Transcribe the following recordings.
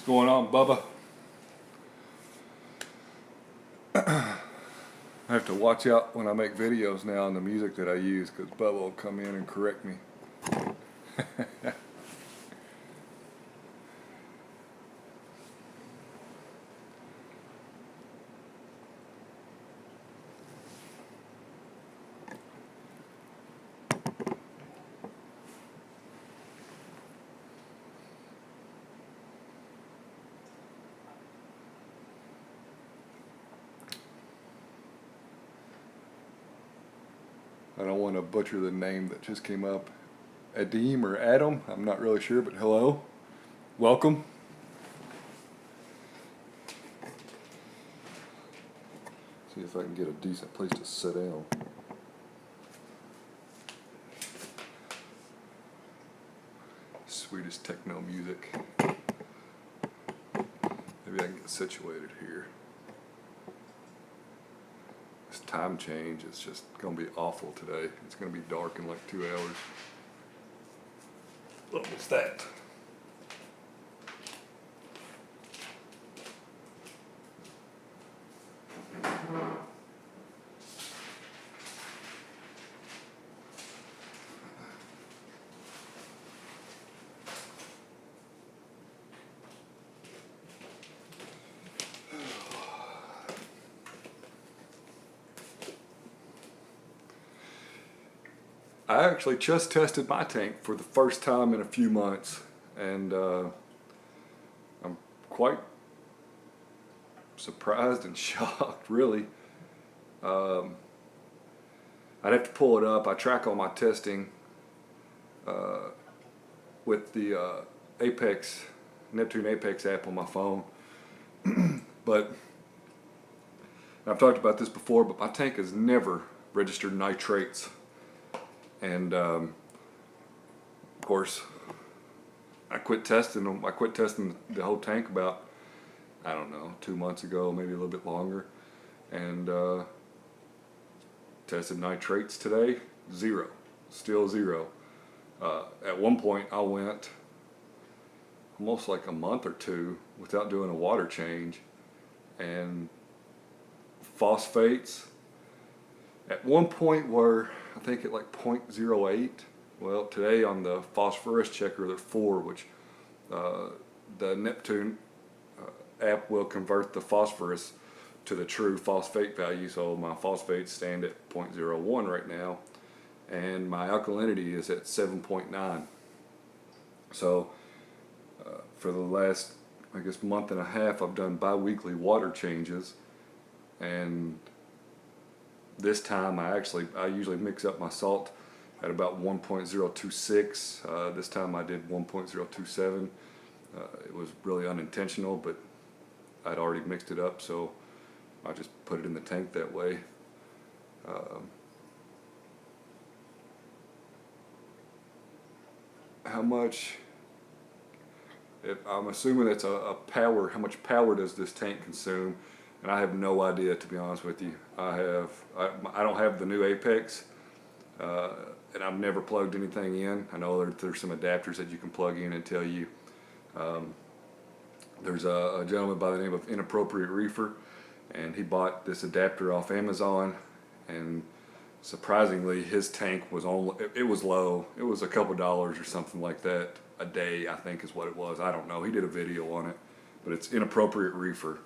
What's going on, Bubba? I have to watch out when I make videos now on the music that I use, because Bubba will come in and correct me. I don't want to butcher the name that just came up. Adim or Adam, I'm not really sure, but hello. Welcome. See if I can get a decent place to sit down. Sweetest techno music. Maybe I can get situated here. This time change is just going to be awful today. It's going to be dark in like 2 hours. What was that? I actually just tested my tank for the first time in a few months, and I'm quite surprised and shocked, really. I'd have to pull it up. I track all my testing with the Neptune AFS app on my phone. But I've talked about this before, but my tank has never registered nitrates. And of course, I quit testing them. I quit testing the whole tank about, I don't know, 2 months ago, maybe a little bit longer. And tested nitrates today, zero, still zero. At one point, I went almost like a month or two without doing a water change. And phosphates, at one point were, I think, at like 0.08. Well, today on the phosphorus checker, they're 4, which the Neptune app will convert the phosphorus to the true phosphate value. So my phosphates stand at 0.01 right now, and my alkalinity is at 7.9. So for the last, I guess, month and a half, I've done bi-weekly water changes, and this time I usually mix up my salt at about 1.026. This time I did 1.027. It was really unintentional, but I'd already mixed it up, so I just put it in the tank that way. How much? I'm assuming it's a power. How much power does this tank consume? And I have no idea, to be honest with you. I don't have the new AFS, and I've never plugged anything in. I know there's some adapters that you can plug in and tell you. There's a gentleman by the name of Inappropriate Reefer, and he bought this adapter off Amazon, and surprisingly his tank was it was low. It was a couple dollars or something like that a day, I think is what it was. I don't know. He did a video on it, but it's Inappropriate Reefer.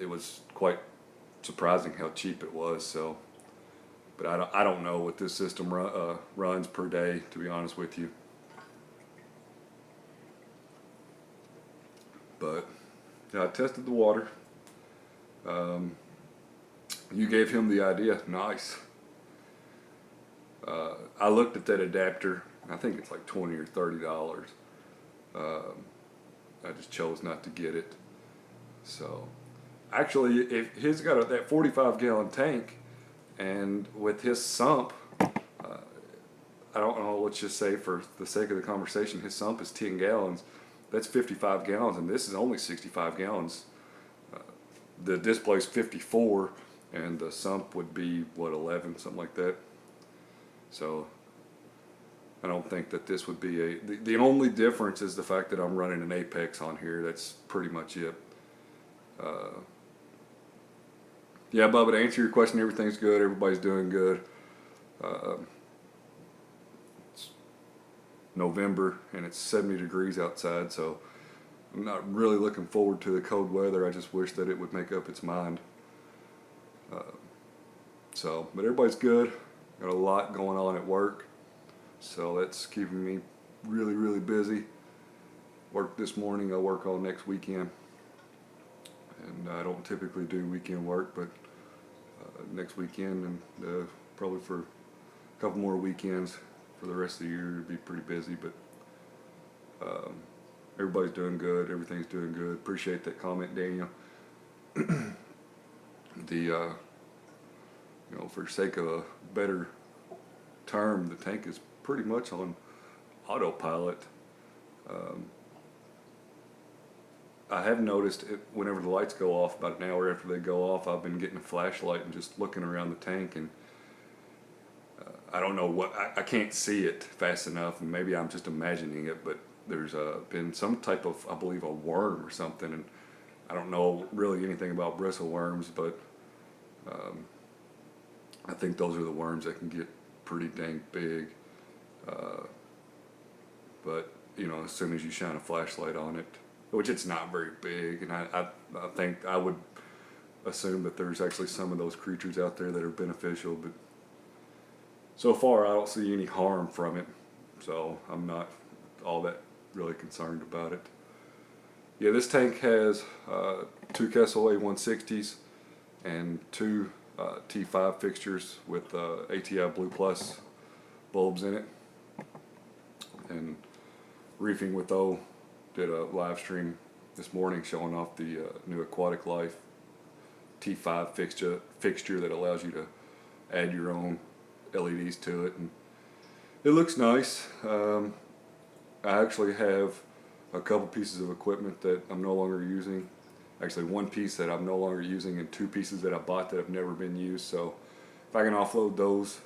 It was quite surprising how cheap it was. So, but I don't know what this system runs per day, to be honest with you. But yeah, I tested the water. You gave him the idea. Nice. I looked at that adapter. I think it's like $20 or $30. I just chose not to get it. So, actually, if he's got that 45-gallon tank, and with his sump, I don't know, let's just say for the sake of the conversation, his sump is 10 gallons. That's 55 gallons, and this is only 65 gallons. The display's 54, and the sump would be, what, 11, something like that. So, I don't think that this would be the only difference is the fact that I'm running an Apex on here. That's pretty much it. Yeah, Bubba, to answer your question, everything's good. Everybody's doing good. It's November and it's 70 degrees outside, so I'm not really looking forward to the cold weather. I just wish that it would make up its mind. But everybody's good. Got a lot going on at work, so that's keeping me really, really busy. Work this morning, I work all next weekend. And I don't typically do weekend work, but next weekend and probably for a couple more weekends for the rest of the year, it'll be pretty busy. But everybody's doing good. Everything's doing good. Appreciate that comment, Daniel. For sake of a better term, the tank is pretty much on autopilot. I have noticed whenever the lights go off, about an hour after they go off, I've been getting a flashlight and just looking around the tank, and I don't know what, I can't see it fast enough, and maybe I'm just imagining it, but there's been some type of, I believe, a worm or something, and I don't know really anything about bristle worms, but I think those are the worms that can get pretty dang big. But as soon as you shine a flashlight on it, which it's not very big, and I think I would assume that there's actually some of those creatures out there that are beneficial, but so far I don't see any harm from it, so I'm not all that really concerned about it. Yeah, this tank has 2 Kessil A160s and 2 T5 fixtures with ATI Blue Plus bulbs in it, and Reefing with O did a live stream this morning showing off the new Aquatic Life T5 fixture that allows you to add your own LEDs to it, and it looks nice. I actually have a couple pieces of equipment that I'm no longer using. Actually, one piece that I'm no longer using and 2 pieces that I bought that have never been used. So if I can offload those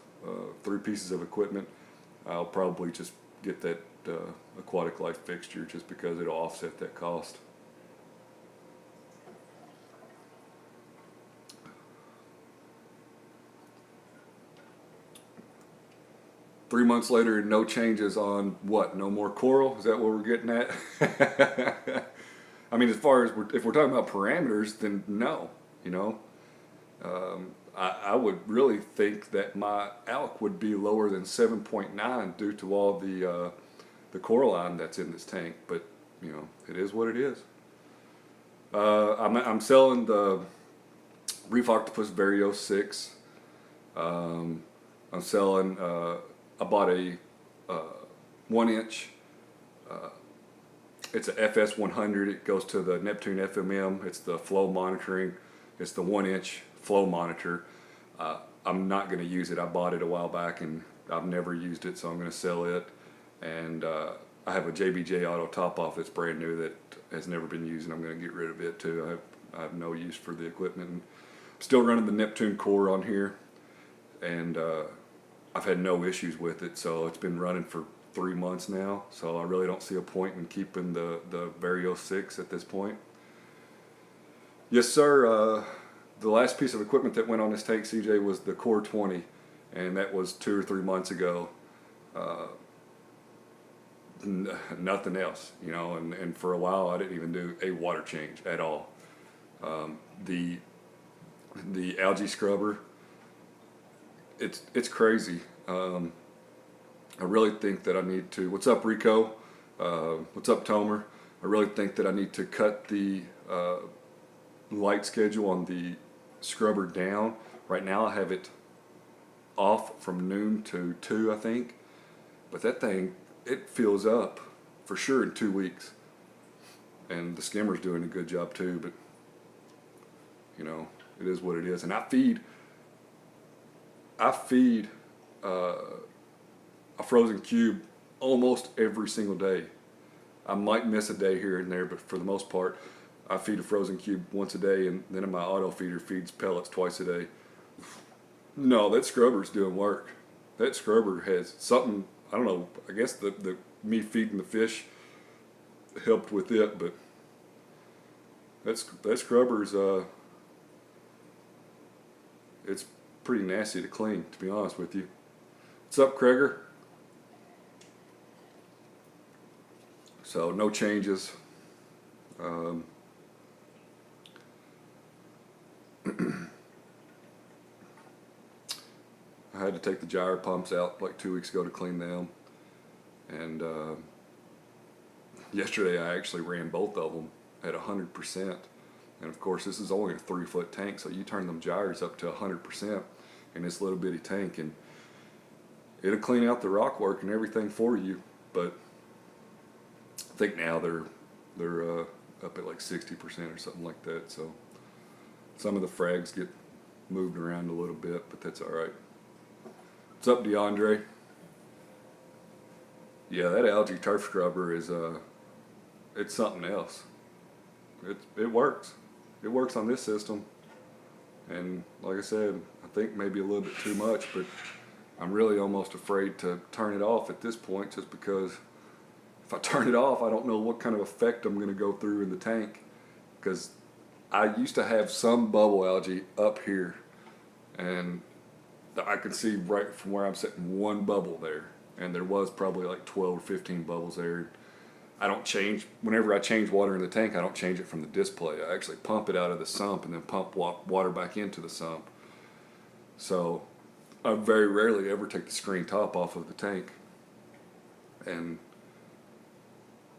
3 pieces of equipment, I'll probably just get that Aquatic Life fixture just because it'll offset that cost. Three months later, no changes on what? No more coral? Is that what we're getting at? I mean, as far as if we're talking about parameters, then no. I would really think that my alk would be lower than 7.9 due to all the coralline that's in this tank. But it is what it is. I'm selling the Reef Octopus Vario 6. I'm selling. I bought a 1-inch. It's a FS100. It goes to the Neptune FMM. It's the flow monitoring. It's the 1-inch flow monitor. I'm not going to use it. I bought it a while back and I've never used it, so I'm going to sell it. And I have a JBJ auto top off that's brand new that has never been used, and I'm going to get rid of it too. I have no use for the equipment. And I'm still running the Neptune core on here, and I've had no issues with it, so it's been running for 3 months now, so I really don't see a point in keeping the Vario 6 at this point. Yes, sir. The last piece of equipment that went on this tank, CJ, was the Core 20, and that was 2 or 3 months ago. Nothing else, and for a while I didn't even do a water change at all. The algae scrubber, it's crazy. I really think that I need to. What's up, Rico? What's up, Tomer? I really think that I need to cut the light schedule on the scrubber down. Right now I have it off from noon to 2, I think. But that thing, it fills up for sure in 2 weeks. And the skimmer's doing a good job too, but it is what it is. And I feed a frozen cube almost every single day. I might miss a day here and there, but for the most part, I feed a frozen cube once a day, and then my auto feeder feeds pellets twice a day. No, that scrubber's doing work. That scrubber has something I don't know, I guess the me feeding the fish helped with it, but that scrubber's it's pretty nasty to clean, to be honest with you. What's up, Kreger? So no changes. I had to take the gyre pumps out like 2 weeks ago to clean them, and yesterday I actually ran both of them at 100%. And of course, this is only a 3-foot tank, so you turn them gyres up to 100% in this little bitty tank, and it'll clean out the rock work and everything for you. But I think now they're up at like 60% or something like that. So some of the frags get moved around a little bit, but that's all right. What's up, DeAndre? Yeah, that algae turf scrubber is it's something else. It works. It works on this system, and like I said, I think maybe a little bit too much, but I'm really almost afraid to turn it off at this point, just because if I turn it off, I don't know what kind of effect I'm going to go through in the tank, because I used to have some bubble algae up here, and I could see right from where I'm sitting one bubble there, and there was probably like 12 or 15 bubbles there. I don't change, whenever I change water in the tank, I don't change it from the display. I actually pump it out of the sump and then pump water back into the sump. So I very rarely ever take the screen top off of the tank. And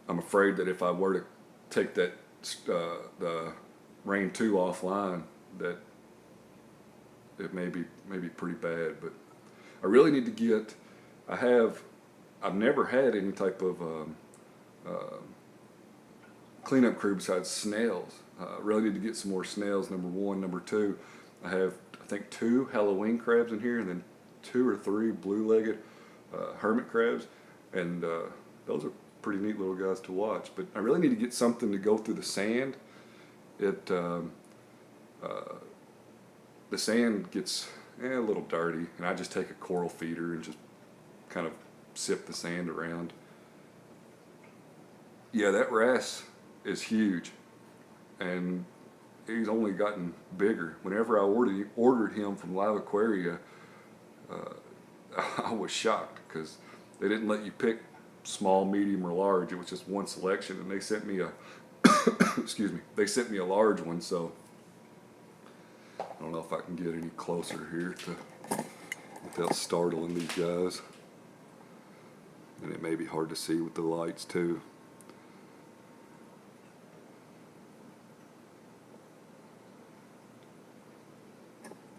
I'm afraid that if I were to take that the Rain 2 offline, that it may be pretty bad. But I really need to get, I've never had any type of cleanup crew besides snails. Really need to get some more snails, number one. Number two, I have, I think, 2 Halloween crabs in here, and then 2 or 3 blue-legged hermit crabs, and those are pretty neat little guys to watch. But I really need to get something to go through the sand. The sand gets a little dirty, and I just take a coral feeder and just kind of sip the sand around. Yeah, that wrasse is huge, and he's only gotten bigger. Whenever I ordered him from Live Aquaria, I was shocked because they didn't let you pick small, medium, or large. It was just one selection, and they sent me a excuse me, they sent me a large one. So I don't know if I can get any closer here without startling these guys, and it may be hard to see with the lights too.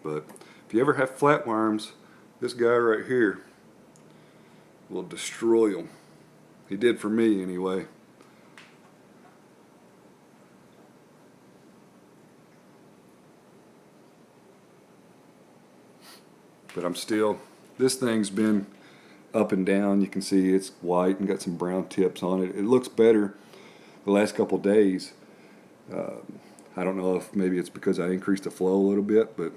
But if you ever have flatworms, this guy right here will destroy them. He did for me anyway. But I'm still, this thing's been up and down. You can see it's white and got some brown tips on it. It looks better the last couple days. I don't know if maybe it's because I increased the flow a little bit, but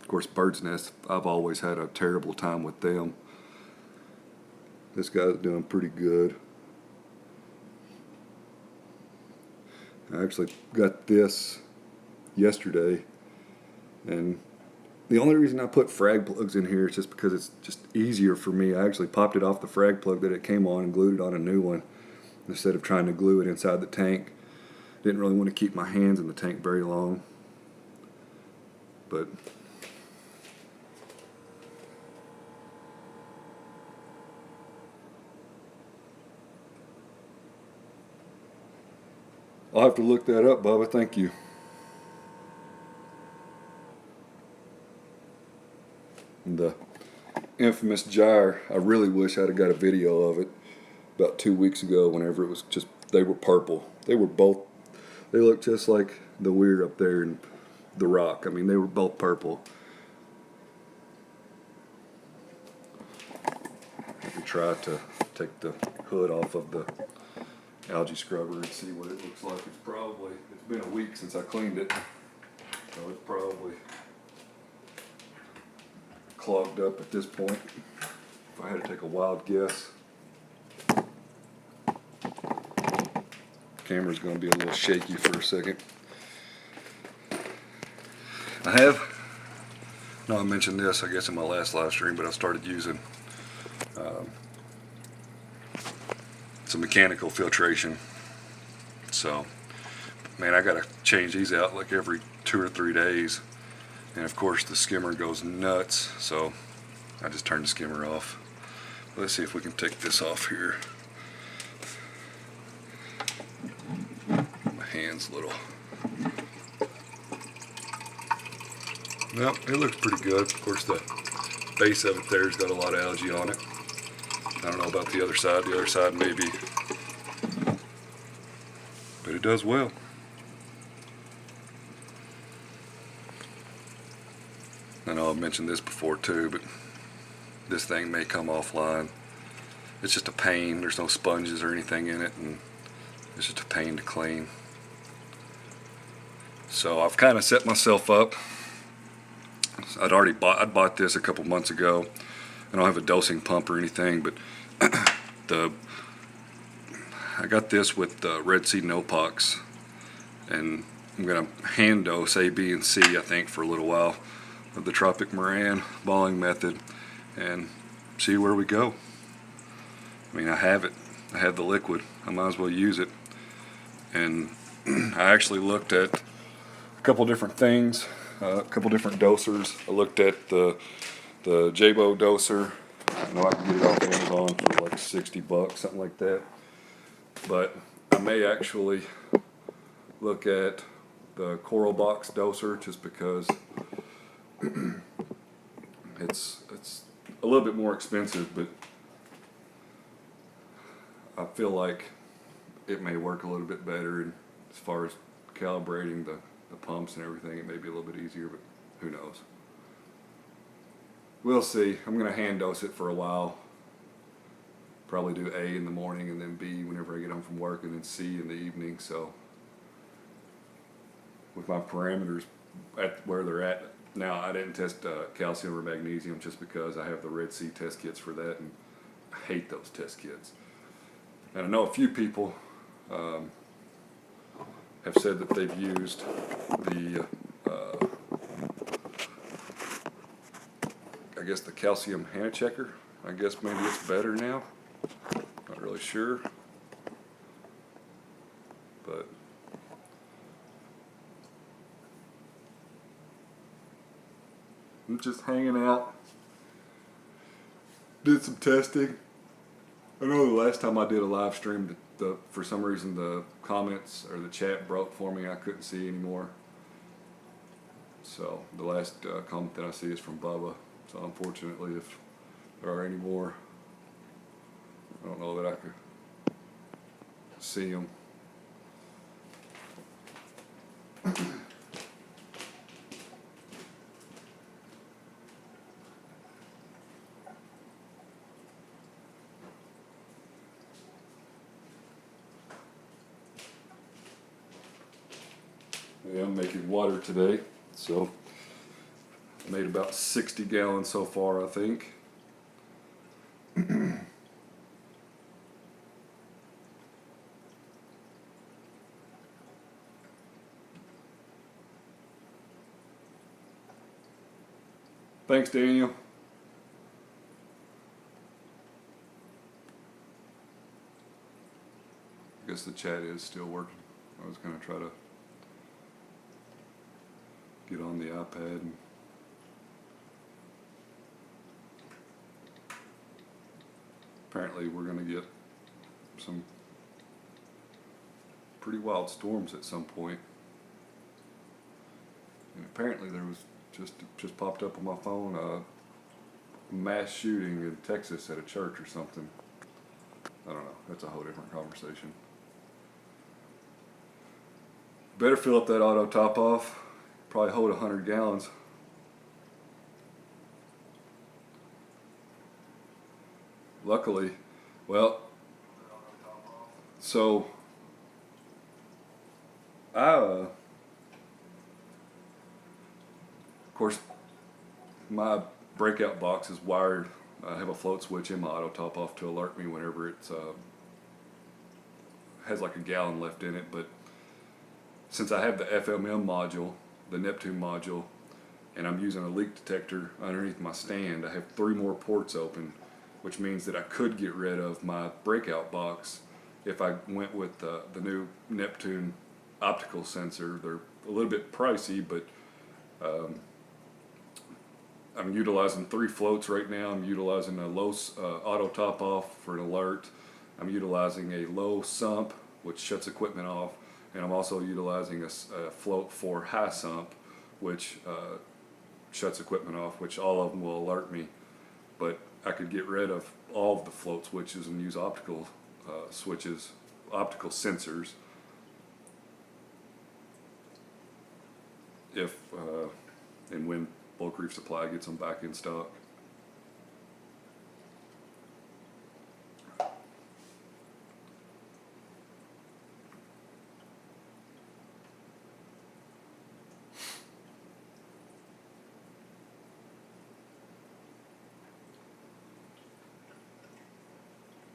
of course, bird's nests, I've always had a terrible time with them. This guy's doing pretty good. I actually got this yesterday, and the only reason I put frag plugs in here is just because it's just easier for me. I actually popped it off the frag plug that it came on and glued it on a new one instead of trying to glue it inside the tank. Didn't really want to keep my hands in the tank very long. But I'll have to look that up, Bubba. Thank you. And the infamous gyre, I really wish I'd have got a video of it about 2 weeks ago whenever it was just, they were purple. They were both, they looked just like the weir up there in the rock. I mean, they were both purple. I can try to take the hood off of the algae scrubber and see what it looks like. It's been a week since I cleaned it, so it's probably clogged up at this point. If I had to take a wild guess, camera's going to be a little shaky for a second. I mentioned this, I guess, in my last live stream, but I started using some mechanical filtration. So, man, I got to change these out like every 2 or 3 days. And of course, the skimmer goes nuts, so I just turned the skimmer off. Let's see if we can take this off here. My hand's a little... Well, it looks pretty good. Of course, the base of it there's got a lot of algae on it. I don't know about the other side. The other side maybe, but it does well. I know I've mentioned this before too, but this thing may come offline. It's just a pain. There's no sponges or anything in it, and it's just a pain to clean. So I've kind of set myself up. I bought this a couple months ago. I don't have a dosing pump or anything, but I got this with the Red Sea Nopox, and I'm gonna hand dose A, B, and C, I think, for a little while of the Tropic Moran balling method, and see where we go. I mean, I have it. I have the liquid. I might as well use it. And I actually looked at a couple different things. A couple different dosers. I looked at the Jabo doser. I know I can get it off Amazon for like $60, something like that. But I may actually look at the Coral Box doser just because it's a little bit more expensive, but I feel like it may work a little bit better, and as far as calibrating the pumps and everything, it may be a little bit easier, but who knows. We'll see. I'm going to hand dose it for a while. Probably do A in the morning and then B whenever I get home from work, and then C in the evening. So with my parameters at where they're at now, I didn't test calcium or magnesium just because I have the Red Sea test kits for that, and I hate those test kits. And I know a few people have said that they've used the I guess the calcium Hannah checker. I guess maybe it's better now. Not really sure, but I'm just hanging out. Did some testing. I know the last time I did a live stream, for some reason the comments or the chat broke for me. I couldn't see anymore. So the last comment that I see is from Bubba. So unfortunately, if there are any more, I don't know that I could see them. Yeah, I'm making water today, so I made about 60 gallons so far, I think. Thanks, Daniel. I guess the chat is still working. I was going to try to get on the iPad and apparently we're going to get some pretty wild storms at some point. And apparently there was just popped up on my phone a mass shooting in Texas at a church or something. I don't know. That's a whole different conversation. Better fill up that auto top off. Probably hold 100 gallons. Luckily, well, so of course, my breakout box is wired I have a float switch in my auto top off to alert me whenever it's has like a gallon left in it. But since I have the FMM module, the Neptune module, and I'm using a leak detector underneath my stand, I have 3 more ports open, which means that I could get rid of my breakout box if I went with the new Neptune optical sensor. They're a little bit pricey, but I'm utilizing 3 floats right now. I'm utilizing a low auto top off for an alert. I'm utilizing a low sump, which shuts equipment off, and I'm also utilizing a float for high sump, which shuts equipment off, which all of them will alert me. But I could get rid of all of the float switches and use optical switches, optical sensors, if and when Bulk Reef Supply gets them back in stock.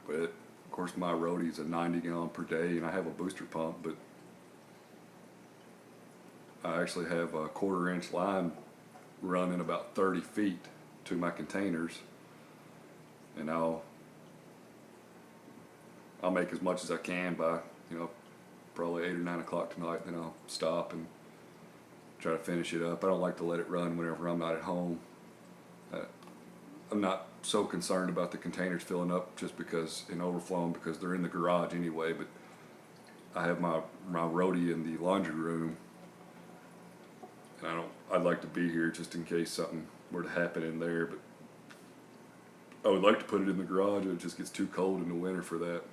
But of course my roadie's a 90 gallon per day, and I have a booster pump, but I actually have a 1/4 inch line running about 30 feet to my containers, and I'll make as much as I can by, you know, probably 8 or 9 o'clock tonight. Then I'll stop and try to finish it up. I don't like to let it run whenever I'm not at home. I'm not so concerned about the containers filling up just because and overflowing, because they're in the garage anyway. But I have my roadie in the laundry room, and I'd like to be here just in case something were to happen in there. But I would like to put it in the garage. It just gets too cold in the winter for that.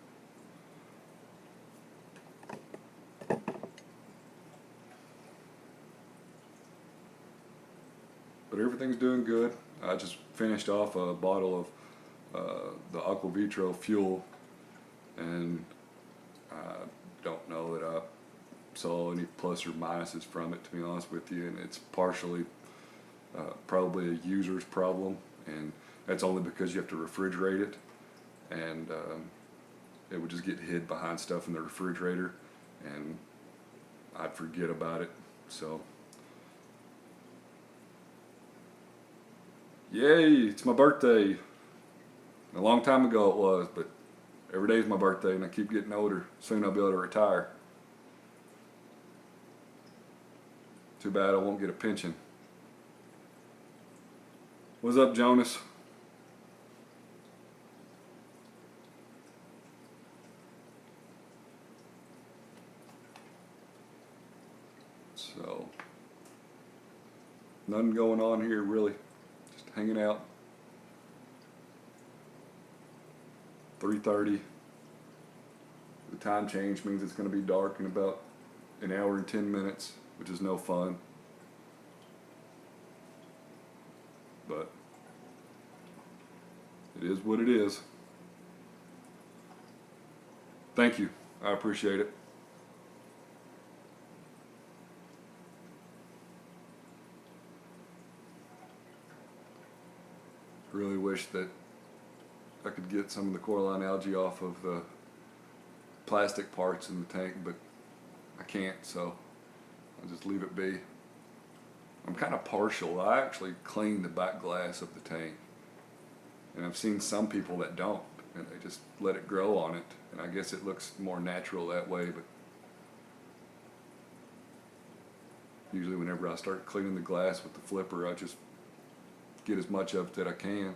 But everything's doing good. I just finished off a bottle of the Aqua Vitro fuel, and I don't know that I saw any plus or minuses from it, to be honest with you, and it's partially probably a user's problem, and that's only because you have to refrigerate it, and it would just get hid behind stuff in the refrigerator, and I'd forget about it. So yay, it's my birthday. A long time ago it was, but every day is my birthday, and I keep getting older. Soon I'll be able to retire. Too bad I won't get a pension. What's up, Jonas? So, nothing going on here really. Just hanging out. 3:30. The time change means it's going to be dark in about an hour and 10 minutes, which is no fun. But it is what it is. Thank you. I appreciate it. Really wish that I could get some of the coralline algae off of the plastic parts in the tank, but I can't, so I'll just leave it be. I'm kind of partial. I actually clean the back glass of the tank, and I've seen some people that don't, and they just let it grow on it, and I guess it looks more natural that way. But usually whenever I start cleaning the glass with the flipper, I just get as much of it that I can.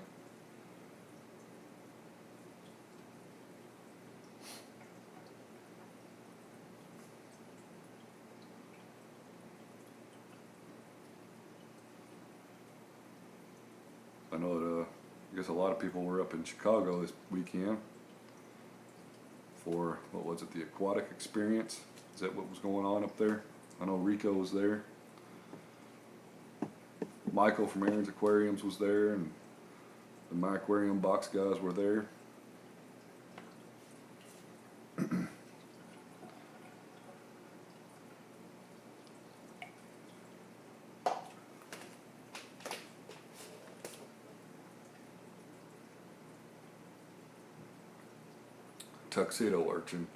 I know that I guess a lot of people were up in Chicago this weekend for, what was it, the aquatic experience? Is that what was going on up there? I know Rico was there. Michael from Aaron's Aquariums was there, and the My Aquarium box guys were there. tuxedo urchin.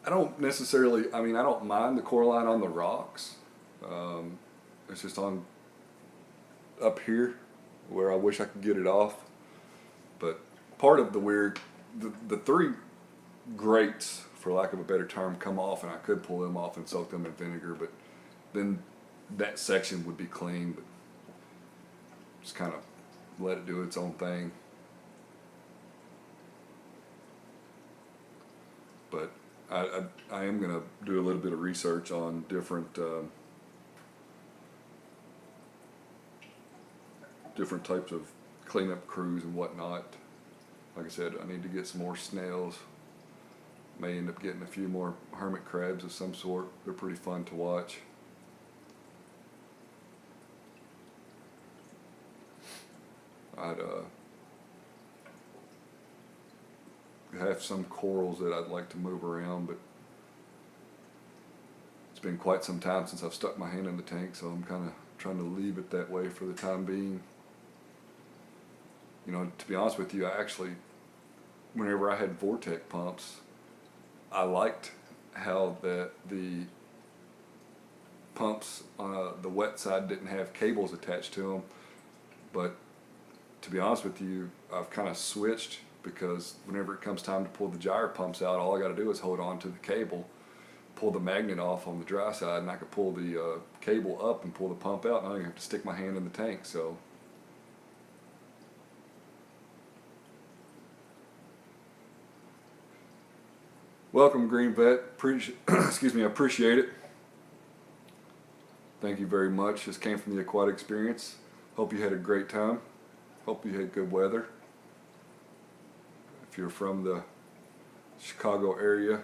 I don't necessarily, I mean, I don't mind the coralline on the rocks. It's just on up here where I wish I could get it off. But part of the weird, the three grates, for lack of a better term, come off, and I could pull them off and soak them in vinegar, but then that section would be clean, but just kind of let it do its own thing. But I am going to do a little bit of research on different different types of cleanup crews and whatnot. Like I said, I need to get some more snails. May end up getting a few more hermit crabs of some sort. They're pretty fun to watch. I'd have some corals that I'd like to move around, but it's been quite some time since I've stuck my hand in the tank, so I'm kind of trying to leave it that way for the time being. You know, to be honest with you, I actually, whenever I had Vortex pumps, I liked how the pumps on the wet side didn't have cables attached to them, but to be honest with you, I've kind of switched, because whenever it comes time to pull the gyre pumps out, all I got to do is hold on to the cable, pull the magnet off on the dry side, and I could pull the cable up and pull the pump out, and I don't even have to stick my hand in the tank. So welcome, Green Vet. Excuse me, I appreciate it. Thank you very much. This came from the Aquatic Experience. Hope you had a great time. Hope you had good weather. If you're from the Chicago area,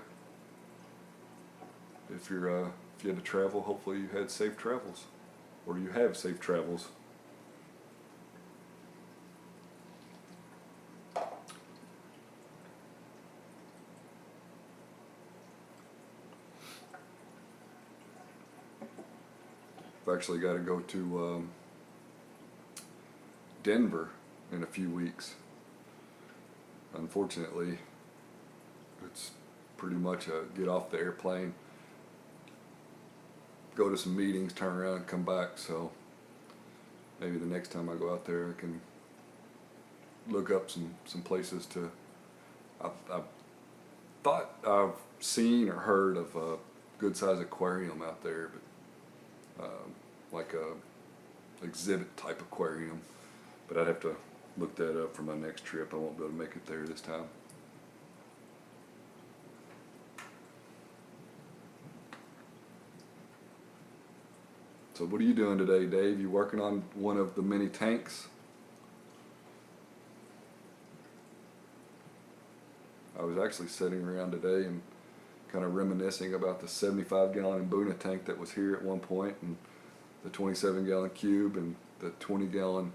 if you had to travel, hopefully you had safe travels, or you have safe travels. I've actually got to go to Denver in a few weeks. Unfortunately, it's pretty much a get off the airplane, go to some meetings, turn around and come back. So maybe the next time I go out there I can look up some places to. I thought I've seen or heard of a good sized aquarium out there, but like a exhibit type aquarium, but I'd have to look that up for my next trip. I won't be able to make it there this time. So what are you doing today, Dave? You working on one of the many tanks? I was actually sitting around today and kind of reminiscing about the 75-gallon Mbuna tank that was here at one point, and the 27-gallon cube, and the 20-gallon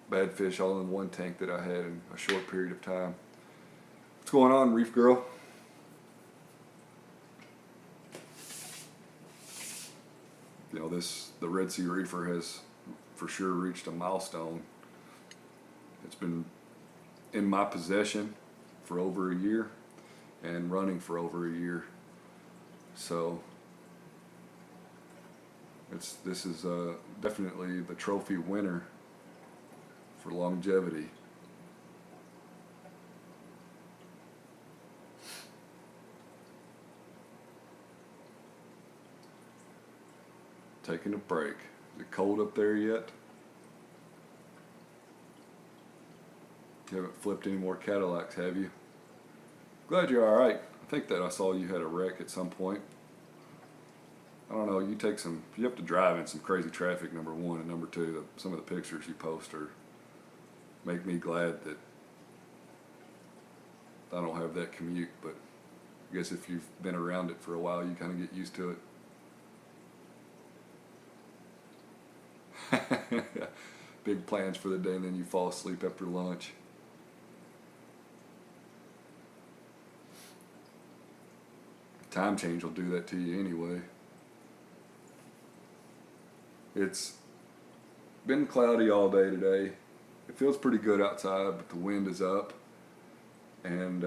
bad fish all in one tank that I had in a short period of time. What's going on, Reef Girl? You know, the Red Sea Reefer has for sure reached a milestone. It's been in my possession for over a year and running for over a year. So this is definitely the trophy winner for longevity. Taking a break. Is it cold up there yet? You haven't flipped any more Cadillacs, have you? Glad you're alright. I think that I saw you had a wreck at some point. I don't know, you have to drive in some crazy traffic, number one, and number two, some of the pictures you post make me glad that I don't have that commute, but I guess if you've been around it for a while, you kind of get used to it. Big plans for the day, and then you fall asleep after lunch. Time change will do that to you anyway. It's been cloudy all day today. It feels pretty good outside, but the wind is up. and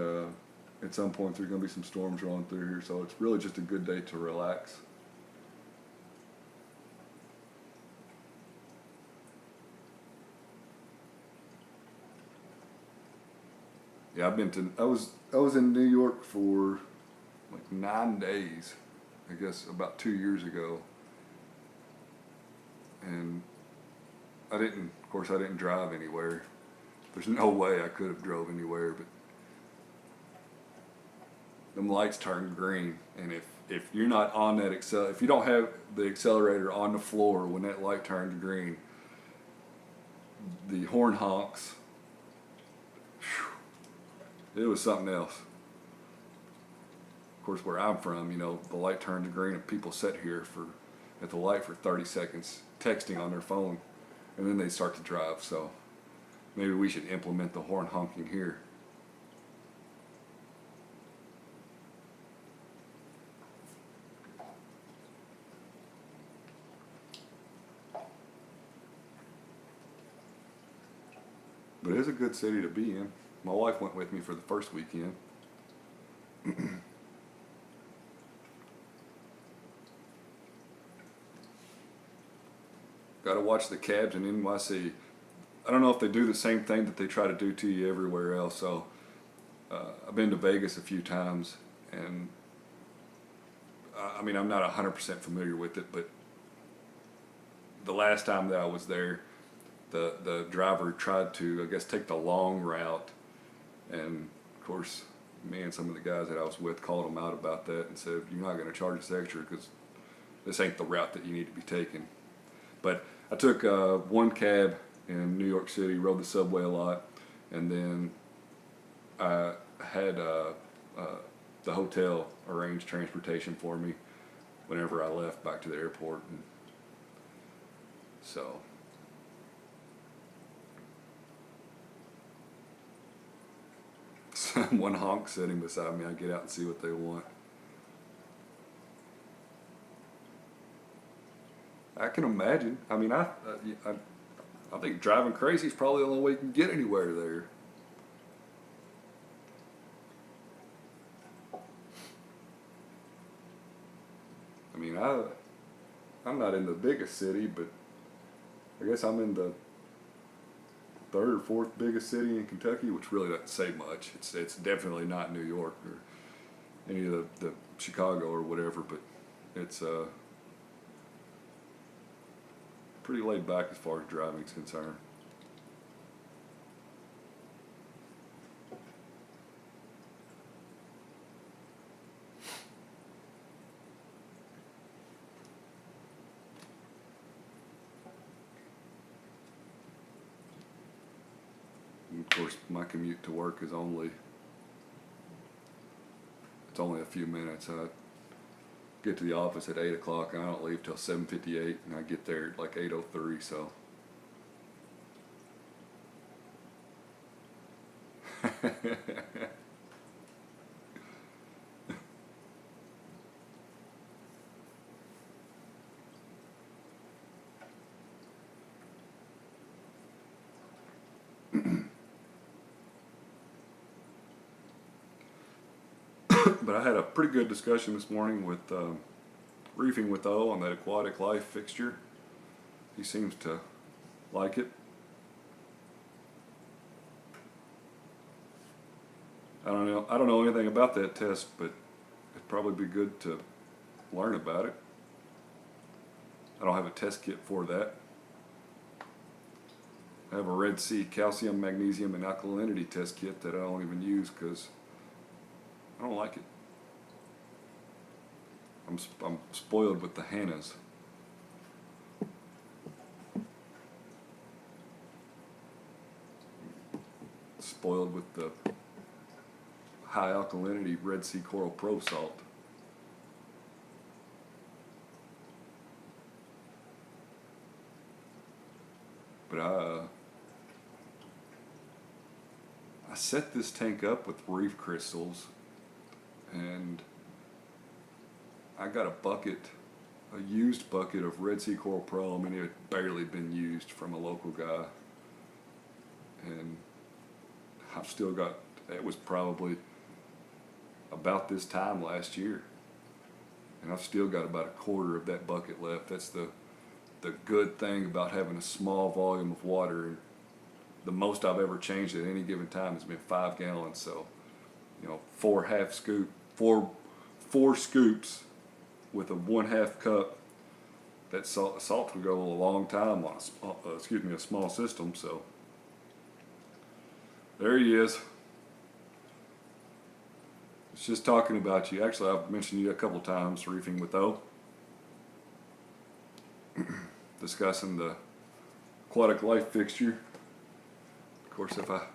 at some point there's going to be some storms rolling through here, so it's really just a good day to relax. Yeah, I was in New York for like 9 days, I guess about 2 years ago, and of course I didn't drive anywhere. There's no way I could have drove anywhere, but them lights turn green, and if you're not on that if you don't have the accelerator on the floor when that light turns green, the horn honks. It was something else. Of course, where I'm from, you know, the light turns green and people sit here at the light for 30 seconds texting on their phone, and then they start to drive. So maybe we should implement the horn honking here. But it's a good city to be in. My wife went with me for the first weekend. Got to watch the cabs in NYC. I don't know if they do the same thing that they try to do to you everywhere else. So I've been to Vegas a few times, and I mean, I'm not 100% familiar with it, but the last time that I was there, the driver tried to, I guess, take the long route, and of course me and some of the guys that I was with called him out about that and said, you're not going to charge us extra because this ain't the route that you need to be taking. But I took one cab in New York City, rode the subway a lot, and then I had the hotel arrange transportation for me whenever I left back to the airport. And so one honk sitting beside me, I get out and see what they want. I can imagine. I mean, I think driving crazy is probably the only way you can get anywhere there. I mean, I'm not in the biggest city, but I guess I'm in the third or fourth biggest city in Kentucky, which really doesn't say much. It's definitely not New York or any of the Chicago or whatever, but it's pretty laid back as far as driving is concerned. And of course, my commute to work is only a few minutes. I get to the office at 8 o'clock and I don't leave till 7:58, and I get there at like 8:03, so. But I had a pretty good discussion this morning with Reefing with O on that aquatic life fixture. He seems to like it. I don't know anything about that test, but it'd probably be good to learn about it. I don't have a test kit for that. I have a Red Sea calcium, magnesium, and alkalinity test kit that I don't even use because I don't like it. I'm spoiled with the Hannas. Spoiled with the high alkalinity Red Sea Coral Pro salt. But I set this tank up with reef crystals, and I got a used bucket of Red Sea Coral Pro. I mean, it had barely been used from a local guy, and I've still got it was probably about this time last year. And I've still got about a quarter of that bucket left. That's the good thing about having a small volume of water. And the most I've ever changed at any given time has been 5 gallons. So, you know, four scoops with a 1/2 cup. That salt will go a long time on a small system. So there he is. It's just talking about you. Actually, I've mentioned you a couple times, reefing with O. Discussing the aquatic life fixture. Of course, if I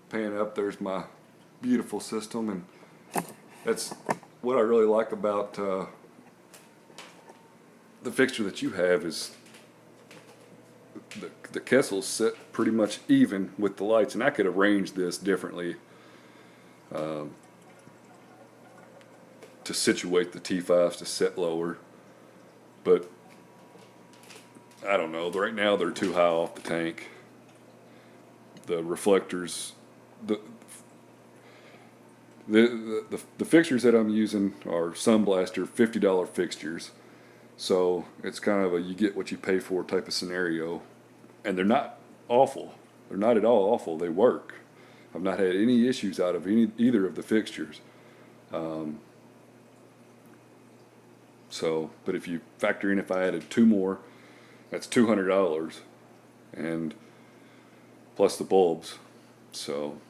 pan up, there's my beautiful system, and that's what I really like about the fixture that you have is the Kessil's set pretty much even with the lights, and I could arrange this differently to situate the T5s to set lower, but I don't know. Right now they're too high off the tank. The reflectors, the fixtures that I'm using are Sunblaster $50 fixtures, so it's kind of a you get what you pay for type of scenario, and they're not awful. They're not at all awful. They work. I've not had any issues out of either of the fixtures. So, but if you factor in if I added 2 more, that's $200, and plus the bulbs. So,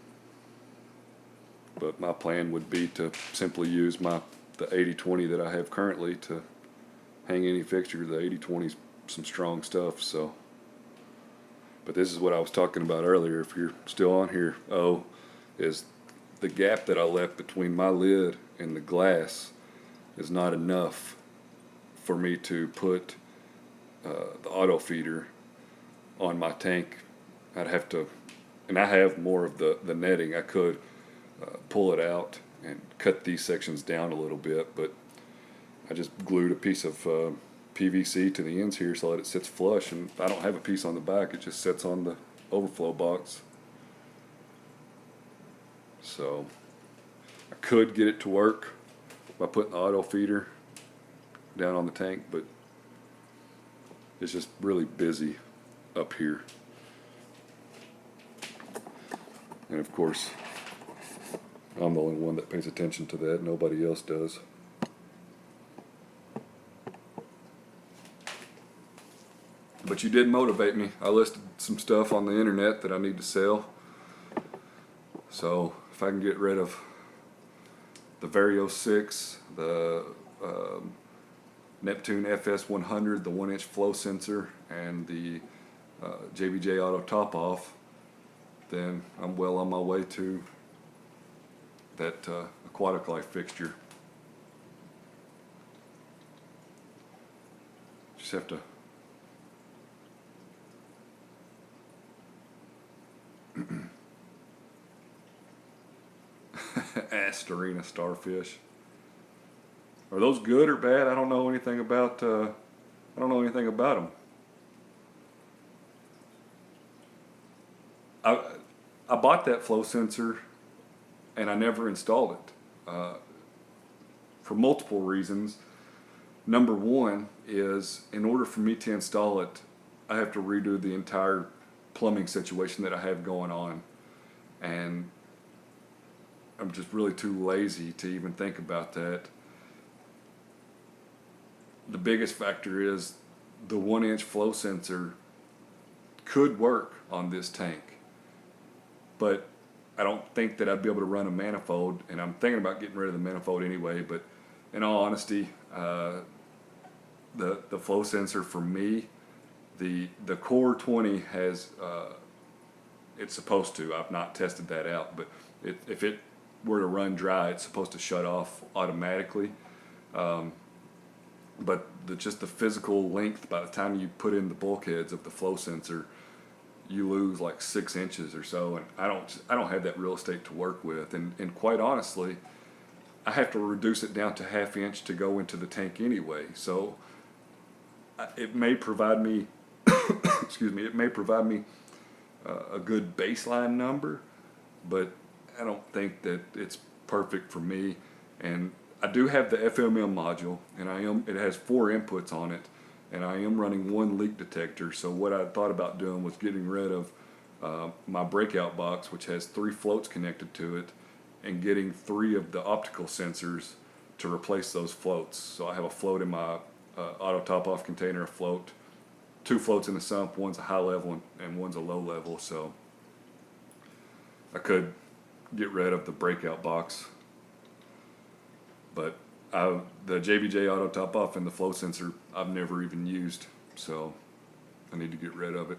but my plan would be to simply use the 80-20 that I have currently to hang any fixture. The 80-20 is some strong stuff. So, but this is what I was talking about earlier. If you're still on here, is the gap that I left between my lid and the glass is not enough for me to put the auto feeder on my tank. I'd have to, and I have more of the netting. I could pull it out and cut these sections down a little bit, but I just glued a piece of PVC to the ends here so that it sits flush, and I don't have a piece on the back. It just sits on the overflow box. So I could get it to work by putting the auto feeder down on the tank, but it's just really busy up here. And of course, I'm the only one that pays attention to that. Nobody else does. But you did motivate me. I listed some stuff on the internet that I need to sell. So if I can get rid of the Vario 6, the Neptune AFS 100, the 1-inch flow sensor, and the JBJ Auto Top Off, then I'm well on my way to that aquatic life fixture. Just have to Asterina starfish. Are those good or bad? I don't know anything about. I don't know anything about them. I bought that flow sensor, and I never installed it for multiple reasons. Number one is, in order for me to install it, I have to redo the entire plumbing situation that I have going on, and I'm just really too lazy to even think about that. The biggest factor is the 1-inch flow sensor could work on this tank, but I don't think that I'd be able to run a manifold, and I'm thinking about getting rid of the manifold anyway. But in all honesty, the flow sensor for me, the Core 20 has it's supposed to. I've not tested that out, but if it were to run dry, it's supposed to shut off automatically. But just the physical length, by the time you put in the bulkheads of the flow sensor, you lose like 6 inches or so, and I don't have that real estate to work with, and quite honestly, I have to reduce it down to 1/2 inch to go into the tank anyway. So it may provide me, excuse me, it may provide me a good baseline number, but I don't think that it's perfect for me. And I do have the FMM module, and it has 4 inputs on it, and I am running 1 leak detector. So what I thought about doing was getting rid of my breakout box, which has 3 floats connected to it, and getting 3 of the optical sensors to replace those floats. So I have a float in my auto top off container, a float, 2 floats in the sump, one's a high level and one's a low level. So I could get rid of the breakout box, but the JBJ auto top off and the flow sensor I've never even used, so I need to get rid of it.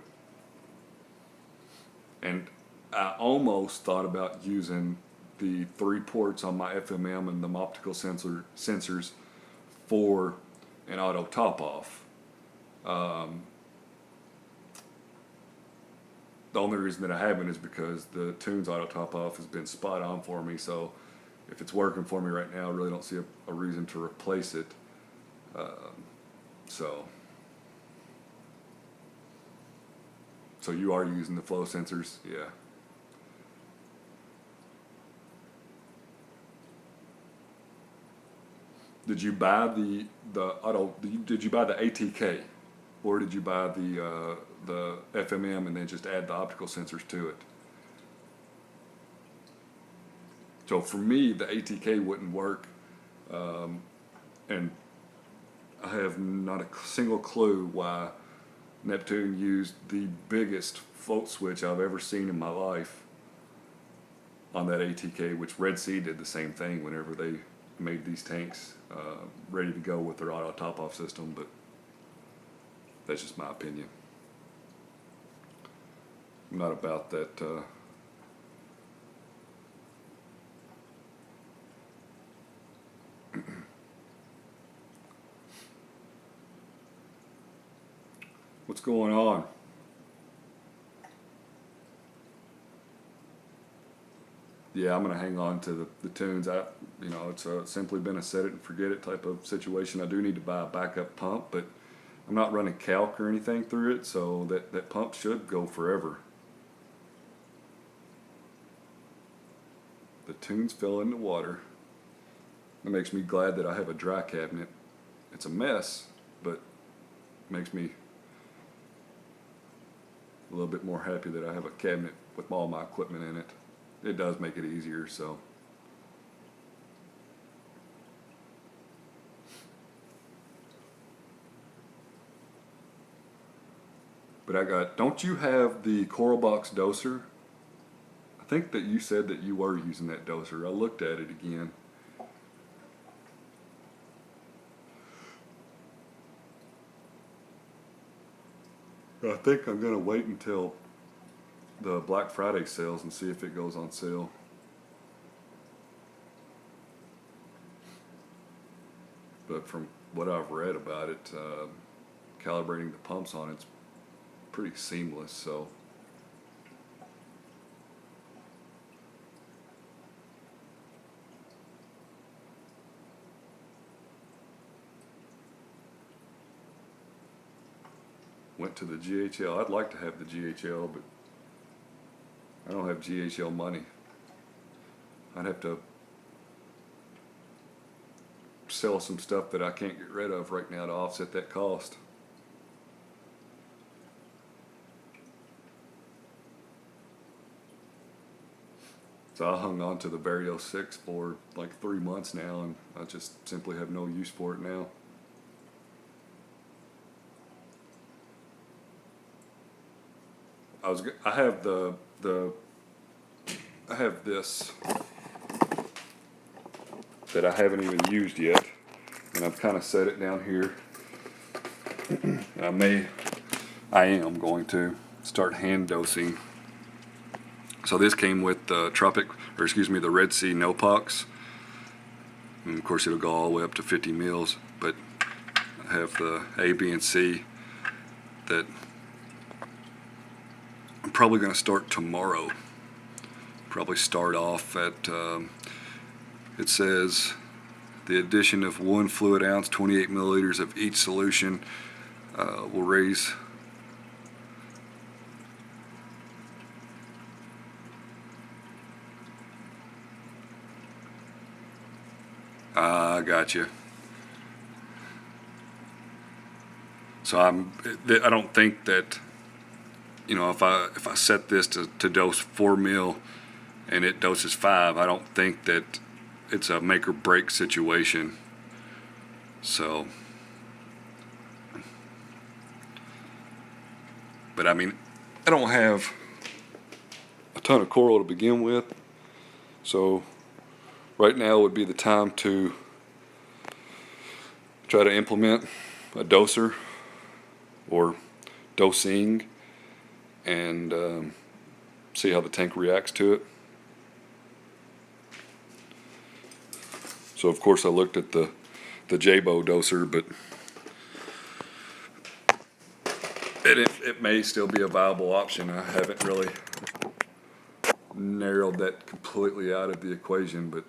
And I almost thought about using the 3 ports on my FMM and the optical sensors for an auto top off. The only reason that I haven't is because the Tunze auto top off has been spot on for me. So if it's working for me right now, I really don't see a reason to replace it. So you are using the flow sensors, yeah. Did you buy the Did you buy the ATK, or did you buy the FMM and then just add the optical sensors to it? So for me, the ATK wouldn't work, and I have not a single clue why Neptune used the biggest float switch I've ever seen in my life on that ATK, which Red Sea did the same thing whenever they made these tanks ready to go with their auto top-off system, but that's just my opinion. I'm not about that what's going on? Yeah, I'm gonna hang on to the Tunze. It's simply been a set it and forget it type of situation. I do need to buy a backup pump, but I'm not running calc or anything through it, so that pump should go forever. The Tunze fell in the water. It makes me glad that I have a dry cabinet. It's a mess, but makes me a little bit more happy that I have a cabinet with all my equipment in it. It does make it easier, so. But don't you have the Coral Box doser? I think that you said that you were using that doser. I looked at it again. I think I'm gonna wait until the Black Friday sales and see if it goes on sale. But from what I've read about it, calibrating the pumps on it's pretty seamless, so. Went to the GHL. I'd like to have the GHL, but I don't have GHL money. I'd have to sell some stuff that I can't get rid of right now to offset that cost. So I hung on to the Vario 6 for like 3 months now, and I just simply have no use for it now. I have this that I haven't even used yet, and I've kind of set it down here. I am going to start hand dosing. So this came with the the Red Sea no-pox. And of course it'll go all the way up to 50 mils, but I have the A, B, and C that I'm probably going to start tomorrow. Probably start off at, it says the addition of 1 fluid ounce, 28 milliliters of each solution will raise I got you. So I don't think that, you know, if I set this to dose 4 mil and it doses 5, I don't think that it's a make or break situation. So, but I mean, I don't have a ton of coral to begin with, so right now would be the time to try to implement a doser or dosing and see how the tank reacts to it. So of course I looked at the Jabo doser, but it may still be a viable option. I haven't really narrowed that completely out of the equation, but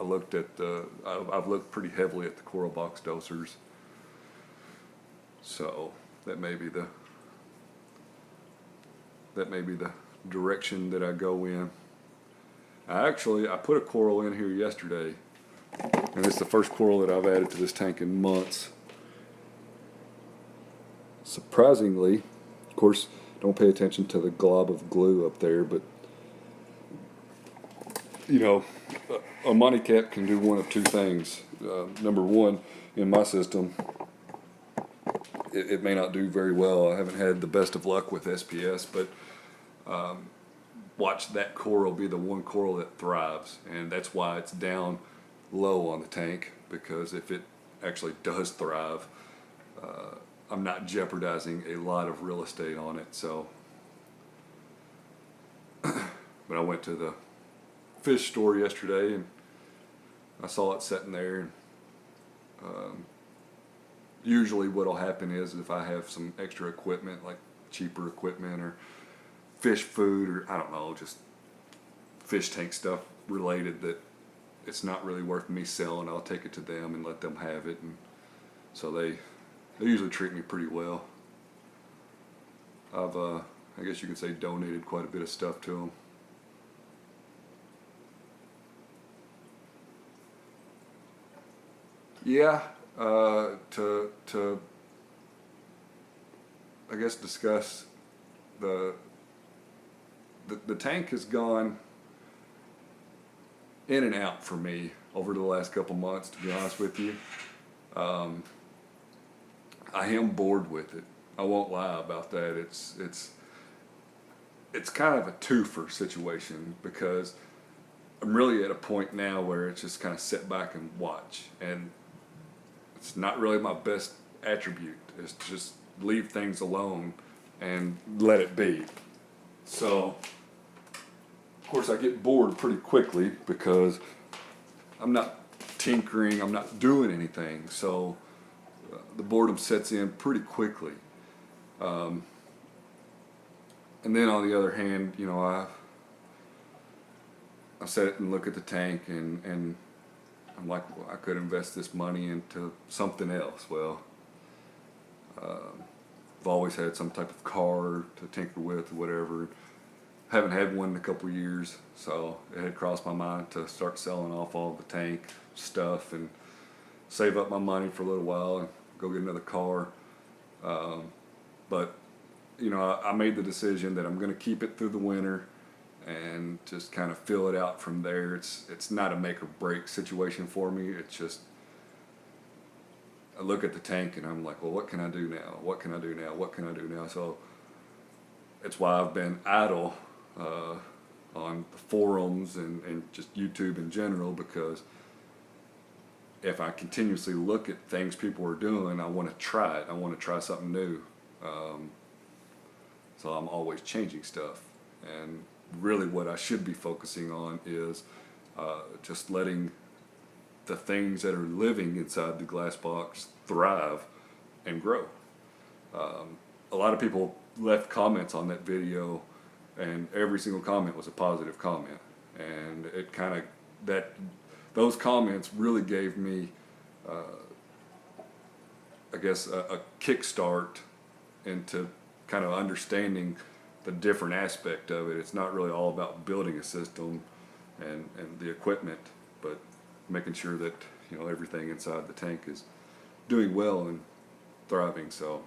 I looked at I've looked pretty heavily at the coral box dosers, so that may be the direction that I go in. I put a coral in here yesterday, and it's the first coral that I've added to this tank in months. Surprisingly, of course, don't pay attention to the glob of glue up there, but you know, a money cap can do one of two things. Number one, in my system, it may not do very well. I haven't had the best of luck with SPS, but watch that coral be the one coral that thrives, and that's why it's down low on the tank, because if it actually does thrive, I'm not jeopardizing a lot of real estate on it. So, but I went to the fish store yesterday and I saw it sitting there, and usually what'll happen is if I have some extra equipment, like cheaper equipment or fish food, or I don't know, just fish tank stuff related that it's not really worth me selling, I'll take it to them and let them have it, and so they usually treat me pretty well. I've I guess you could say donated quite a bit of stuff to them. Yeah, to I guess discuss the tank has gone in and out for me over the last couple months, to be honest with you. I am bored with it. I won't lie about that. It's kind of a twofer situation, because I'm really at a point now where it's just kind of sit back and watch, and it's not really my best attribute. It's just leave things alone and let it be. So, of course, I get bored pretty quickly because I'm not tinkering, I'm not doing anything. So the boredom sets in pretty quickly. And then on the other hand, you know, I sit and look at the tank, and I'm like, well, I could invest this money into something else. Well, I've always had some type of car to tinker with or whatever. Haven't had one in a couple of years, so it had crossed my mind to start selling off all the tank stuff and save up my money for a little while and go get another car. But, you know, I made the decision that I'm going to keep it through the winter and just kind of fill it out from there. It's not a make or break situation for me. It's just, I look at the tank and I'm like, well, what can I do now? What can I do now? What can I do now? So it's why I've been idle on the forums and just YouTube in general, because if I continuously look at things people are doing, I want to try it. I want to try something new. So I'm always changing stuff. And really what I should be focusing on is just letting the things that are living inside the glass box thrive and grow. A lot of people left comments on that video and every single comment was a positive comment, and it kind of those comments really gave me I guess a kickstart into kind of understanding the different aspect of it. It's not really all about building a system and the equipment, but making sure that, you know, everything inside the tank is doing well and thriving. So,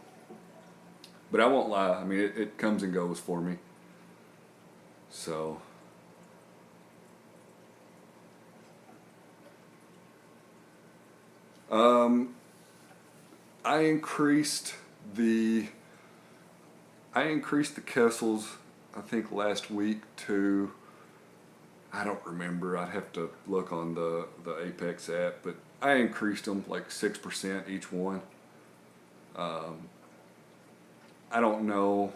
but I won't lie, I mean, it comes and goes for me. So I increased the Kessels, I think last week to, I don't remember, I'd have to look on the Apex app, but I increased them like 6% each one. I don't know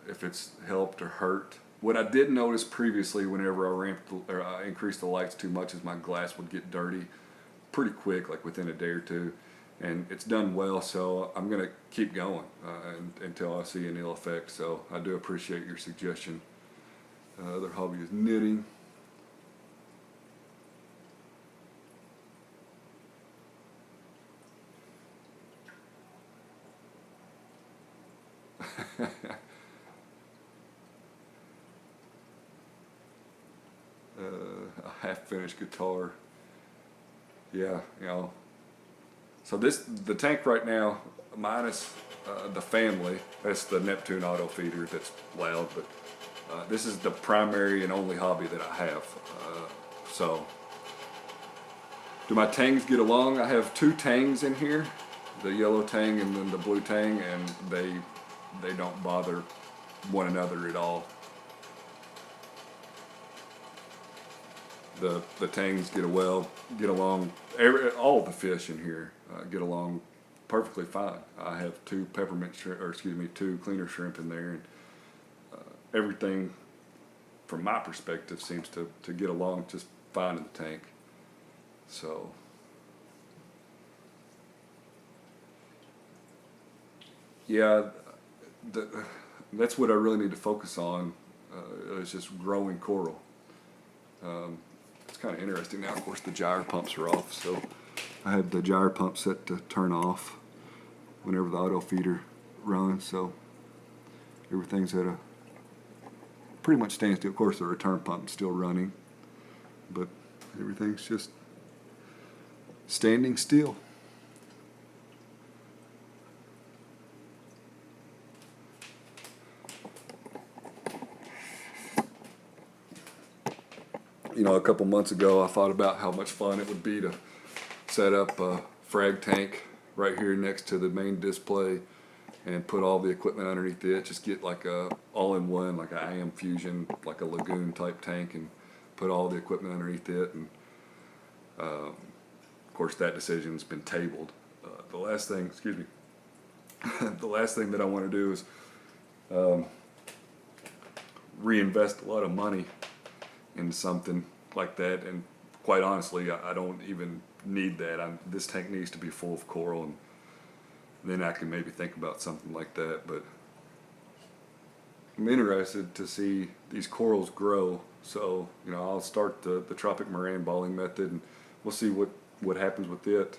if it's helped or hurt. What I did notice previously whenever I increased the lights too much is my glass would get dirty pretty quick, like within a day or two. And it's done well, so I'm gonna keep going until I see an ill effect. So I do appreciate your suggestion. Other hobby is knitting. A half-finished guitar. Yeah, you know. So the tank right now, minus the family, that's the Neptune auto feeder that's loud, but this is the primary and only hobby that I have. So, do my tangs get along? I have two tangs in here, the yellow tang and then the blue tang, and they don't bother one another at all. The tangs get along. All the fish in here get along perfectly fine. I have two two cleaner shrimp in there, and everything from my perspective seems to get along just fine in the tank. So yeah, that's what I really need to focus on, is just growing coral. It's kind of interesting now. Of course, the gyre pumps are off, so I had the gyre pump set to turn off whenever the auto feeder runs, so everything's at a pretty much standstill. Of course, the return pump's still running, but everything's just standing still. You know, a couple months ago, I thought about how much fun it would be to set up a frag tank right here next to the main display and put all the equipment underneath it. Just get like a all-in-one, like a IM Fusion, like a lagoon type tank, and put all the equipment underneath it. And of course, that decision's been tabled. The last thing, the last thing that I want to do is reinvest a lot of money into something like that, and quite honestly, I don't even need that. This tank needs to be full of coral, and then I can maybe think about something like that. But I'm interested to see these corals grow, so you know, I'll start the Tropic moran balling method, and we'll see what happens with it.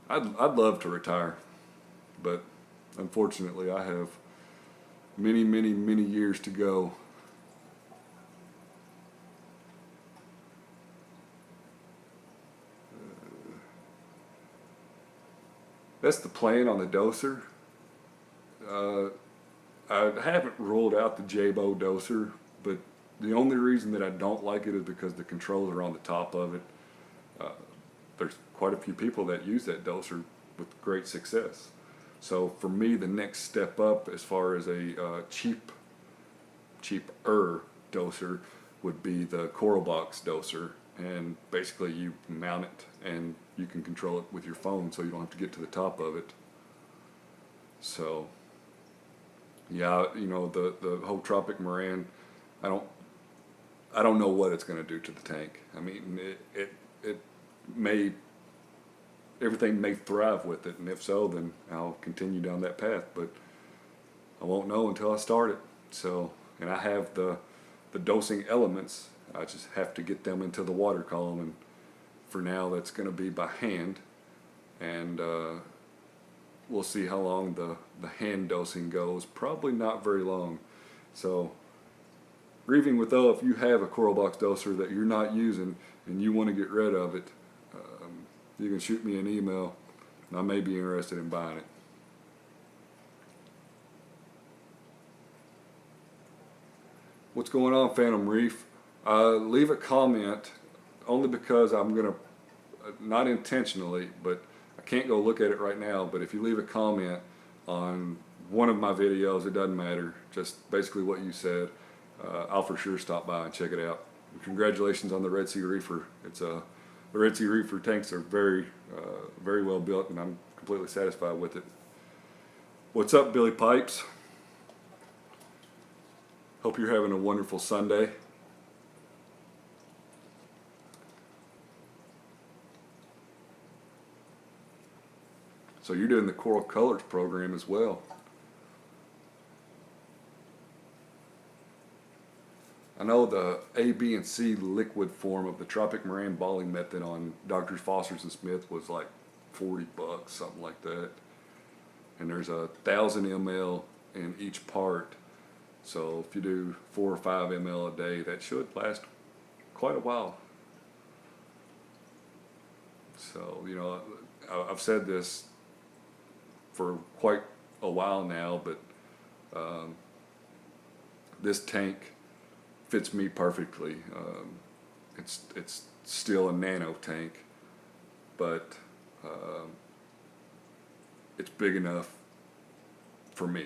I'd love to retire, but unfortunately, I have many years to go. That's the plan on the doser. I haven't ruled out the Jabo doser, but the only reason that I don't like it is because the controls are on the top of it. There's quite a few people that use that doser with great success. So for me, the next step up as far as a cheaper doser would be the Coral Box doser, and basically you mount it and you can control it with your phone, so you don't have to get to the top of it. So yeah, you know, the whole Tropic moran, I don't know what it's going to do to the tank. I mean, it may, everything may thrive with it, and if so, then I'll continue down that path. But I won't know until I start it. So, and I have the dosing elements. I just have to get them into the water column, and for now that's going to be by hand, and we'll see how long the hand dosing goes. Probably not very long. So grieving with though, if you have a coral box doser that you're not using and you want to get rid of it, you can shoot me an email and I may be interested in buying it. What's going on, Phantom Reef? Leave a comment, only because I'm going to, not intentionally, but I can't go look at it right now, but if you leave a comment on one of my videos, it doesn't matter, just basically what you said, I'll for sure stop by and check it out. And congratulations on the Red Sea Reefer. It's the Red Sea Reefer tanks are very well built, and I'm completely satisfied with it. What's up, Billy Pipes? Hope you're having a wonderful Sunday. So you're doing the Coral Colors program as well. I know the A, B, and C liquid form of the Tropic Moran balling method on Dr. Foster's and Smith was like $40, something like that. And there's 1,000 ml in each part. So if you do 4 or 5 ml a day, that should last quite a while. So, you know, I've said this for quite a while now, but this tank fits me perfectly. It's still a nano tank, but it's big enough for me,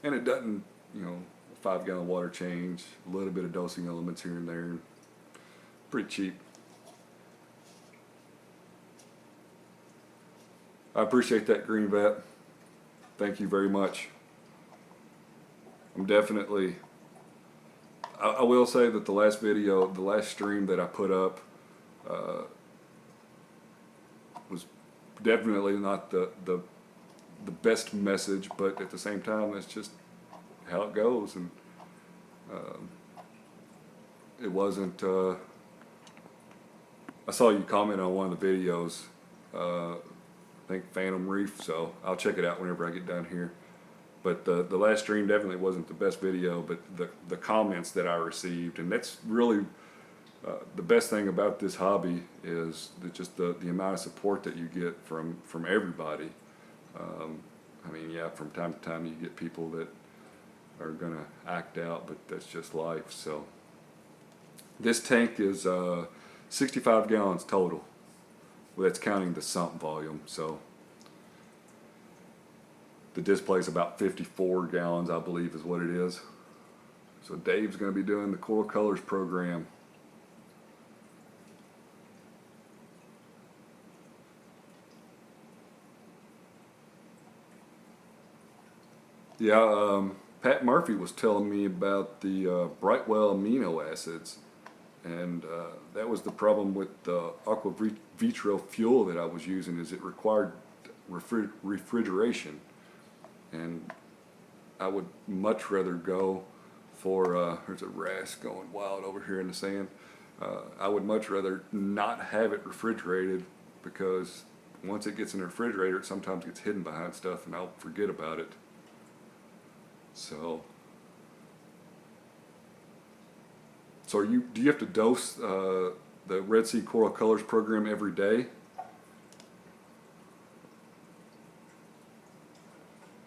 and it doesn't, you know, 5-gallon water change, a little bit of dosing elements here and there, pretty cheap. I appreciate that, Green Vet. Thank you very much. I'm definitely, I will say that the last video, the last stream that I put up was definitely not the best message, but at the same time, that's just how it goes. And it wasn't, I saw you comment on one of the videos, I think Phantom Reef, so I'll check it out whenever I get down here. But the last stream definitely wasn't the best video, but the comments that I received, and that's really the best thing about this hobby, is just the amount of support that you get from everybody. I mean, yeah, from time to time you get people that are gonna act out, but that's just life. So this tank is 65 gallons total. Well, that's counting the sump volume. So the display is about 54 gallons, I believe, is what it is. So Dave's going to be doing the Coral Colors program. Yeah, Pat Murphy was telling me about the Brightwell amino acids, and that was the problem with the aqua vitro fuel that I was using, is it required refrigeration, and I would much rather go for, there's a wrasse going wild over here in the sand, I would much rather not have it refrigerated, because once it gets in the refrigerator, it sometimes gets hidden behind stuff and I'll forget about it. So do you have to dose the Red Sea Coral Colors program every day?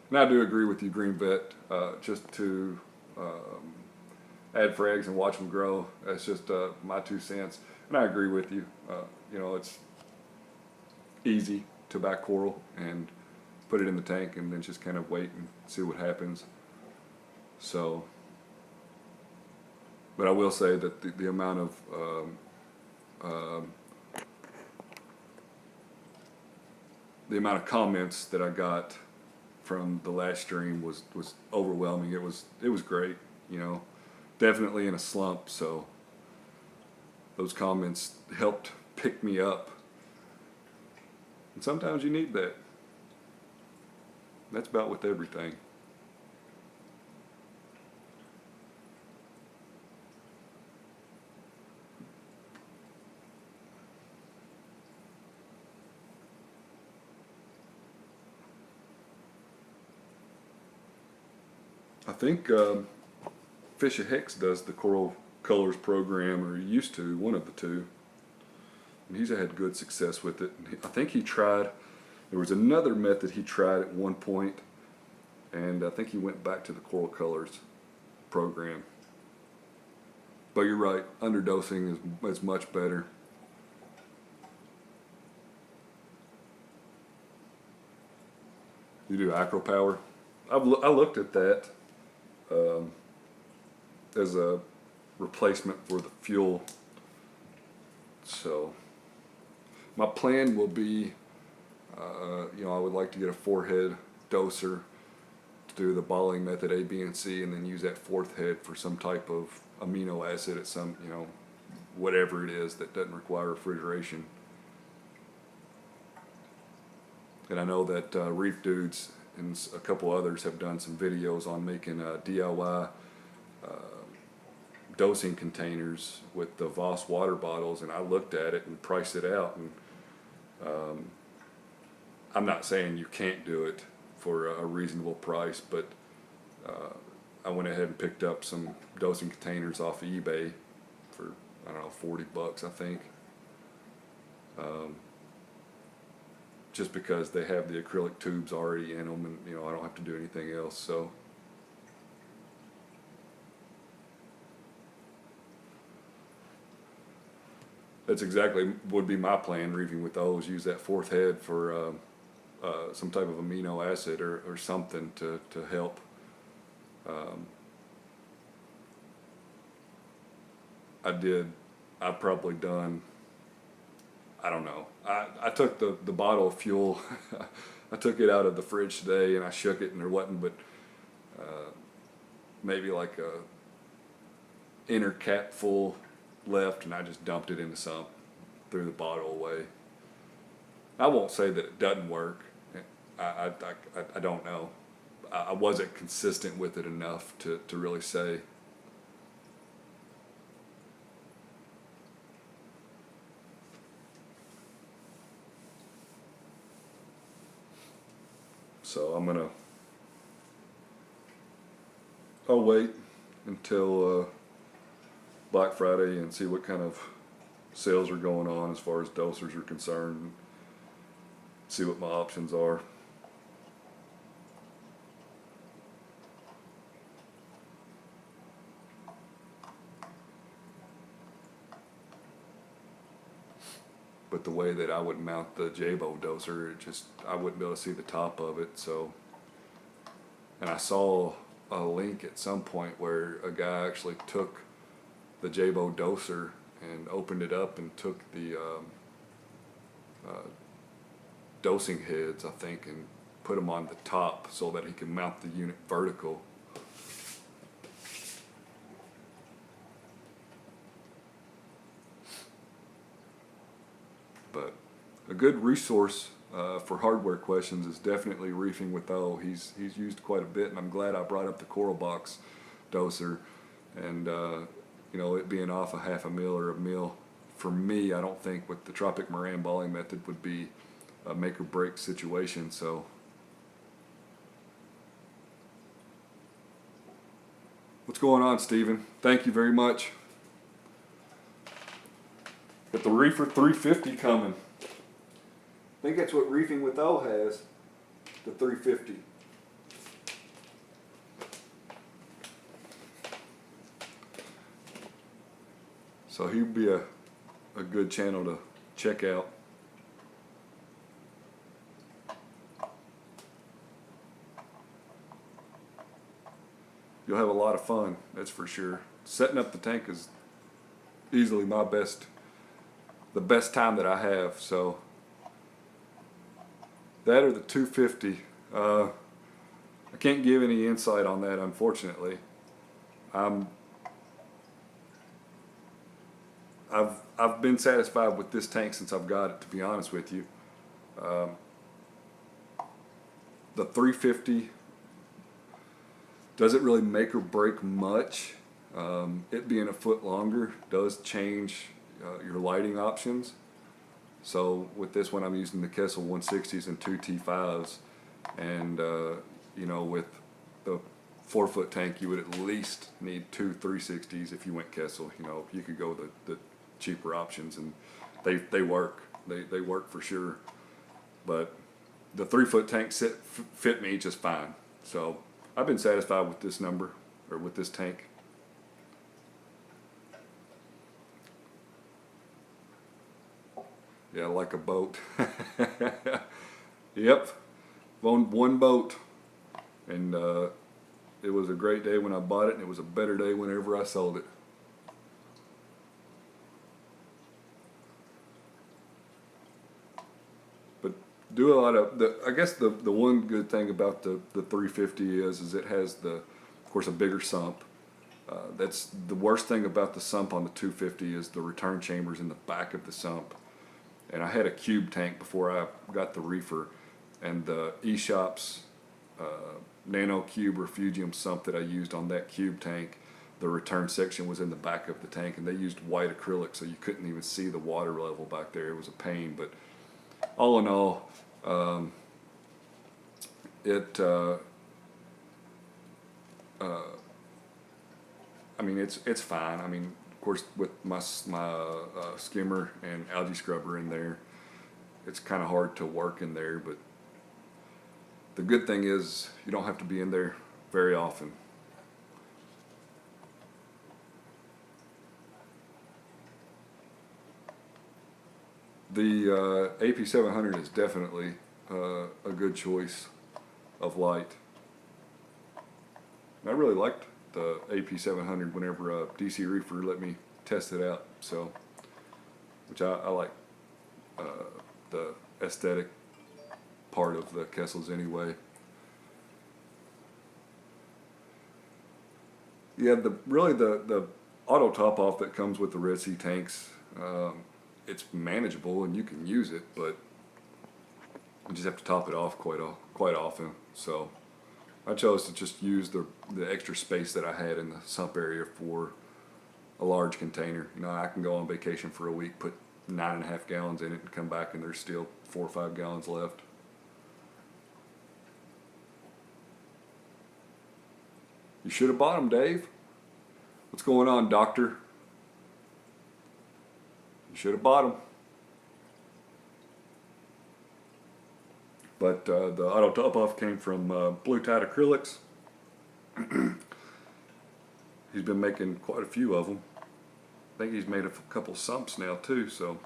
And I do agree with you, Green Vet, just to add frags and watch them grow. That's just my 2 cents. And I agree with you. You know, it's easy to buy coral and put it in the tank and then just kind of wait and see what happens. So, but I will say that the amount of comments that I got from the last stream was overwhelming. It was great, you know. Definitely in a slump, so those comments helped pick me up. And sometimes you need that. That's about with everything. I think Fish Hex does the Coral Colors program, or he used to, one of the two. And he's had good success with it. I think he tried, there was another method he tried at one point, and I think he went back to the Coral Colors program. But you're right, underdosing is much better. You do AquaPower. I looked at that as a replacement for the fuel. So my plan will be, you know, I would like to get a 4-head doser to do the bottling method A, B, and C, and then use that 4th head for some type of amino acid at some, you know, whatever it is that doesn't require refrigeration. And I know that Reef Dudes and a couple others have done some videos on making DIY dosing containers with the Voss water bottles, and I looked at it and priced it out, and I'm not saying you can't do it for a reasonable price, but I went ahead and picked up some dosing containers off of eBay for, I don't know, 40 bucks, I think. Just because they have the acrylic tubes already in them, and you know, I don't have to do anything else. So that's exactly would be my plan, reefing with those. Use that 4th head for some type of amino acid or something to help. I've probably done, I don't know. I took the bottle of fuel, I took it out of the fridge today and I shook it, and there wasn't but maybe like a inner cap full left, and I just dumped it in the sump, threw the bottle away. I won't say that it doesn't work. I don't know. I wasn't consistent with it enough to really say. So I'll wait until Black Friday and see what kind of sales are going on as far as dosers are concerned, and see what my options are. But the way that I would mount the Jabo doser, I wouldn't be able to see the top of it. So, and I saw a link at some point where a guy actually took the Jabo doser and opened it up and took the dosing heads, I think, and put them on the top so that he can mount the unit vertical. But a good resource for hardware questions is definitely Reefing with O. He's used quite a bit, and I'm glad I brought up the Coral Box doser. And you know, it being off a 1/2 mil or a mil, for me, I don't think with the Tropic Moran balling method would be a make or break situation. So what's going on, Steven? Thank you very much. Got the Reefer 350 coming. I think that's what Reefing with O has, the 350. So he'd be a good channel to check out. You'll have a lot of fun, that's for sure. Setting up the tank is easily the best time that I have. So that or the 250. I can't give any insight on that, unfortunately. I've been satisfied with this tank since I've got it, to be honest with you. The 350 doesn't really make or break much. It being a foot longer does change your lighting options. So with this one, I'm using the Kessil A160s and 2 T5s, and you know, with the 4-foot tank, you would at least need 2 360s if you went Kessil. You know, you could go the cheaper options, and they work. They work for sure. But the 3-foot tank fit me just fine. So I've been satisfied with this number, or with this tank. Yeah, like a boat. Yep, owned one boat, and it was a great day when I bought it, and it was a better day whenever I sold it. But do a lot of I guess the one good thing about the 350 is it has of course a bigger sump. That's the worst thing about the sump on the 250 is the return chambers in the back of the sump. And I had a cube tank before I got the Reefer, and the eShop's Nano Cube Refugium sump that I used on that cube tank, the return section was in the back of the tank, and they used white acrylic, so you couldn't even see the water level back there. It was a pain, but all in all, I mean, it's fine. I mean, of course, with my SKimmer and algae scrubber in there, it's kind of hard to work in there, but the good thing is you don't have to be in there very often. The AP700 is definitely a good choice of light. I really liked the AP700 whenever DC Reefer let me test it out, so which I like the aesthetic part of the Kessils anyway. Yeah, the auto top off that comes with the Red Sea tanks, it's manageable and you can use it, but you just have to top it off quite often. So I chose to just use the extra space that I had in the sump area for a large container. You know, I can go on vacation for a week, put 9.5 gallons in it, and come back and there's still 4 or 5 gallons left. You should have bought them, Dave. What's going on, doctor? You should have bought them. But the auto top off came from Blue Tide Acrylics. He's been making quite a few of them. I think he's made a couple sumps now too, so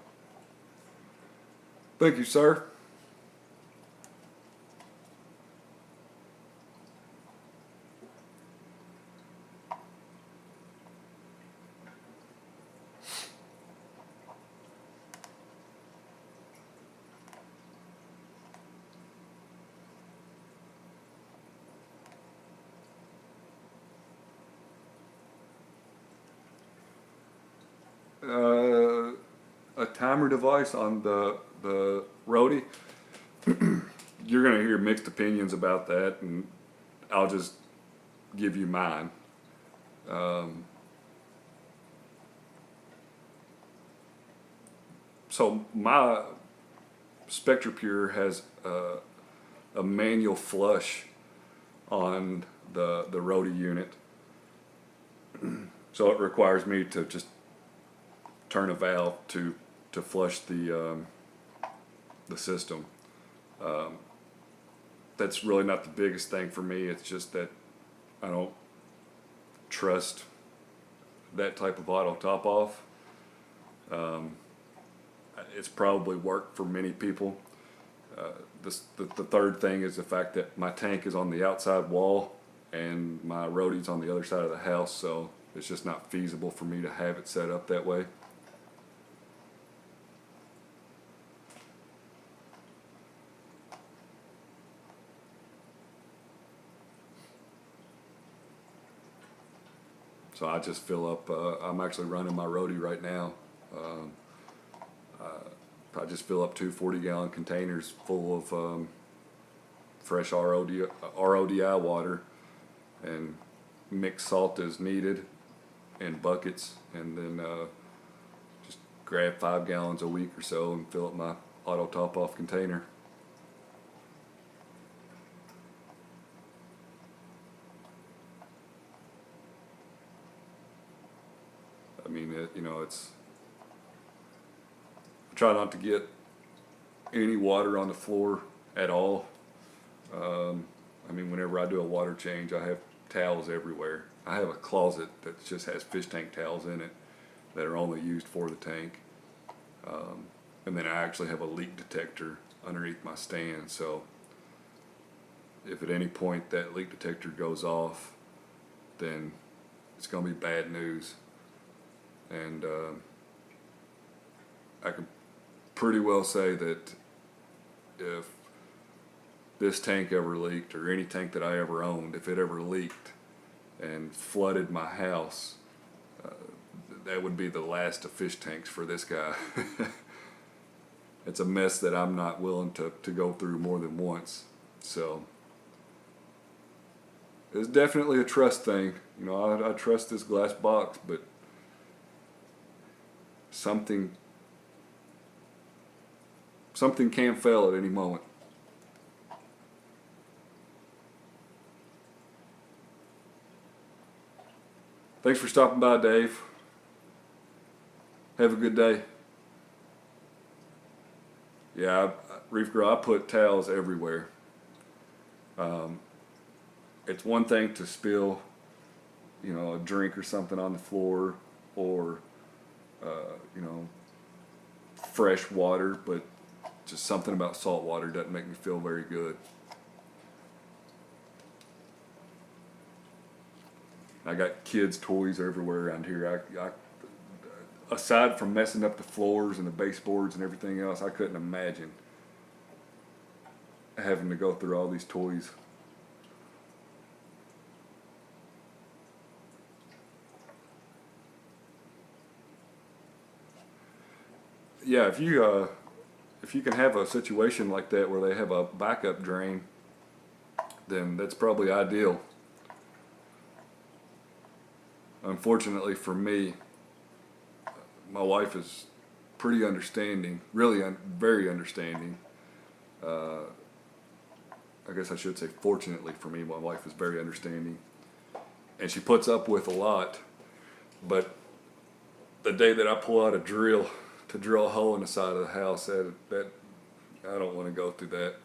thank you, sir. A timer device on the Roadie. You're going to hear mixed opinions about that, and I'll just give you mine. So my SpectraPure has a manual flush on the Roadie unit, so it requires me to just turn a valve to flush the system. That's really not the biggest thing for me. It's just that I don't trust that type of auto top off. It's probably worked for many people. The third thing is the fact that my tank is on the outside wall and my Roadie's on the other side of the house, so it's just not feasible for me to have it set up that way. So I just fill up, I'm actually running my Roadie right now. I just fill up 2 40-gallon containers full of fresh RODI water, and mix salt as needed in buckets, and then just grab 5 gallons a week or so and fill up my auto top off container. you know, I try not to get any water on the floor at all. I mean, whenever I do a water change, I have towels everywhere. I have a closet that just has fish tank towels in it that are only used for the tank. And then I actually have a leak detector underneath my stand, so if at any point that leak detector goes off, then it's going to be bad news. And I can pretty well say that if this tank ever leaked, or any tank that I ever owned, if it ever leaked and flooded my house, that would be the last of fish tanks for this guy. It's a mess that I'm not willing to go through more than once. So it's definitely a trust thing. You know, I trust this glass box, but something can fail at any moment. Thanks for stopping by, Dave. Have a good day. Yeah, Reef Girl, I put towels everywhere. It's one thing to spill, you know, a drink or something on the floor, or, you know, fresh water, but just something about salt water doesn't make me feel very good. I got kids' toys everywhere around here. Aside from messing up the floors and the baseboards and everything else, I couldn't imagine having to go through all these toys. Yeah, if you can have a situation like that where they have a backup drain, then that's probably ideal. Unfortunately for me, my wife is pretty understanding, really very understanding. I guess I should say fortunately for me, my wife is very understanding. And she puts up with a lot. But the day that I pull out a drill to drill a hole in the side of the house, that I don't want to go through that.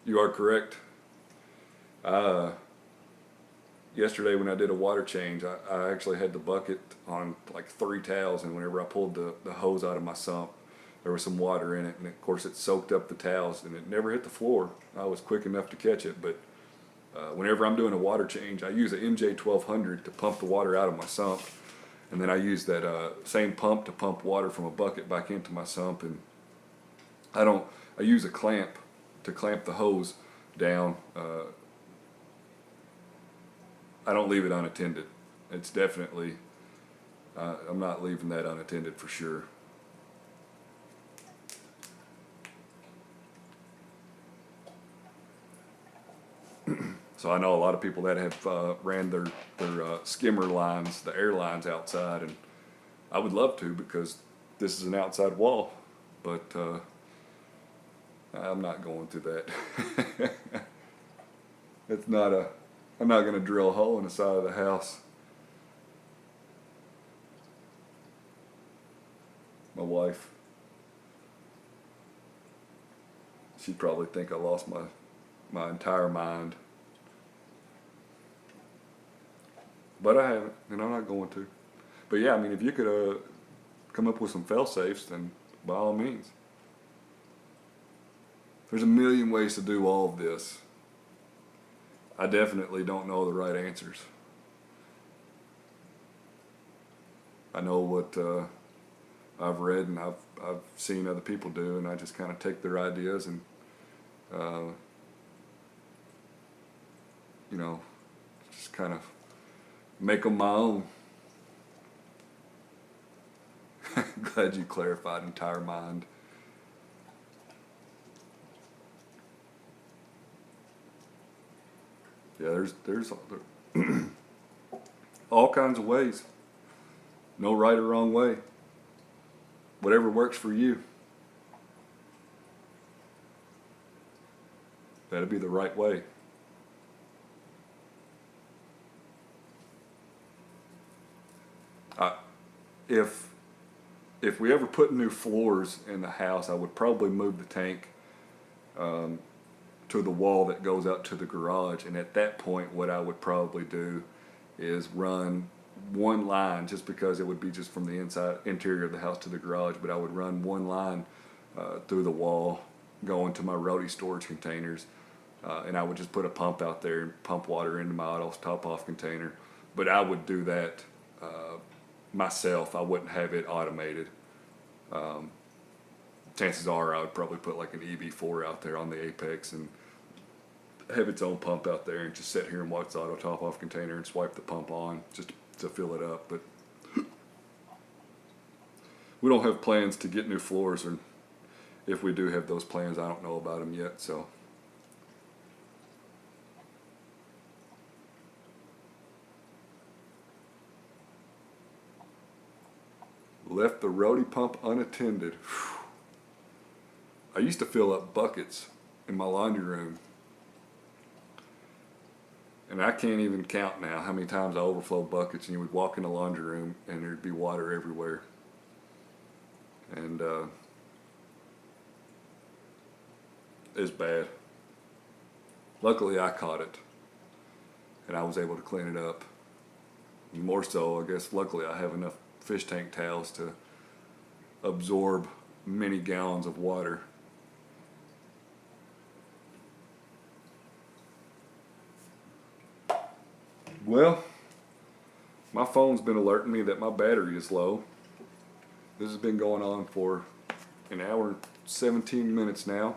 You are correct. Yesterday when I did a water change, I actually had the bucket on like 3 towels, and whenever I pulled the hose out of my sump, there was some water in it, and of course it soaked up the towels, and it never hit the floor. I was quick enough to catch it, but whenever I'm doing a water change, I use a MJ1200 to pump the water out of my sump, and then I use that same pump to pump water from a bucket back into my sump. And I use a clamp to clamp the hose down. I don't leave it unattended. It's definitely, I'm not leaving that unattended for sure. So I know a lot of people that have ran their skimmer lines, the air lines outside, and I would love to, because this is an outside wall, but I'm not going through that. I'm not going to drill a hole in the side of the house. My wife, she'd probably think I lost my entire mind. But I haven't, and I'm not going to. But yeah, I mean, if you could come up with some fail-safes, then by all means. There's a million ways to do all of this. I definitely don't know the right answers. I know what I've read and I've seen other people do, and I just kind of take their ideas and you know, just kind of make them my own. Glad you clarified entire mind. Yeah, there's all kinds of ways. No right or wrong way. Whatever works for you. That'd be the right way. If we ever put new floors in the house, I would probably move the tank to the wall that goes out to the garage, and at that point what I would probably do is run one line, just because it would be just from the interior of the house to the garage, but I would run one line through the wall going to my roadie storage containers, and I would just put a pump out there and pump water into my auto top off container. But I would do that myself. I wouldn't have it automated. Chances are I would probably put like an EV4 out there on the apex and have its own pump out there and just sit here and watch the auto top off container and swipe the pump on just to fill it up. But we don't have plans to get new floors, or if we do have those plans, I don't know about them yet. So left the roadie pump unattended. Whew. I used to fill up buckets in my laundry room, and I can't even count now how many times I overflow buckets, and you would walk in the laundry room and there'd be water everywhere. And it's bad. Luckily I caught it and I was able to clean it up. More so, I guess, luckily I have enough fish tank towels to absorb many gallons of water. Well, my phone's been alerting me that my battery is low. This has been going on for an hour and 17 minutes now.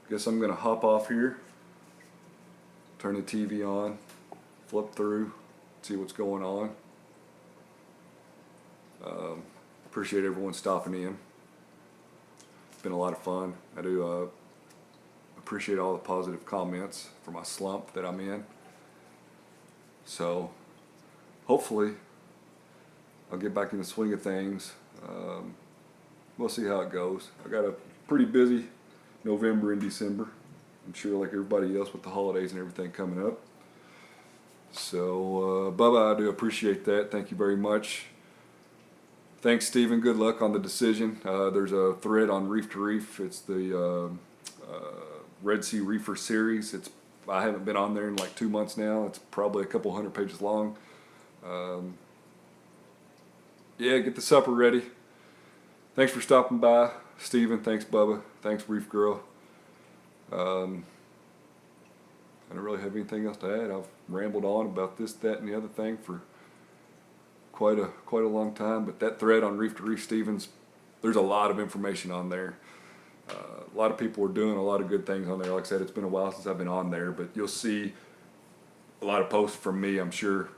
Guess I'm gonna hop off here, turn the TV on, flip through, see what's going on. Appreciate everyone stopping in. It's been a lot of fun. I do appreciate all the positive comments for my slump that I'm in. So hopefully I'll get back in the swing of things. We'll see how it goes. I got a pretty busy November and December. I'm sure, like everybody else, with the holidays and everything coming up. So Bubba, I do appreciate that. Thank you very much. Thanks, Stephen. Good luck on the decision. There's a thread on Reef to Reef. It's the Red Sea Reefer series. I haven't been on there in like 2 months now. It's probably a couple 100 pages long. Yeah, get the supper ready. Thanks for stopping by, Stephen. Thanks, Bubba. Thanks, Reef Girl. I don't really have anything else to add. I've rambled on about this, that, and the other thing for quite a long time. But that thread on Reef to Reef, Stevens, there's a lot of information on there. A lot of people are doing a lot of good things on there. Like I said, it's been a while since I've been on there, but you'll see a lot of posts from me, I'm sure.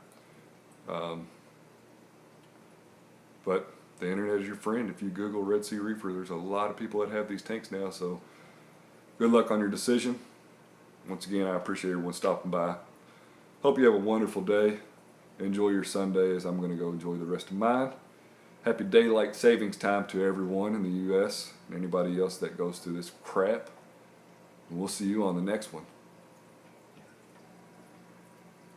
But the internet is your friend. If you Google Red Sea Reefer, there's a lot of people that have these tanks now. So good luck on your decision. Once again, I appreciate everyone stopping by. Hope you have a wonderful day. Enjoy your Sunday, as I'm going to go enjoy the rest of mine. Happy daylight savings time to everyone in the U.S. and anybody else that goes through this crap. And we'll see you on the next one.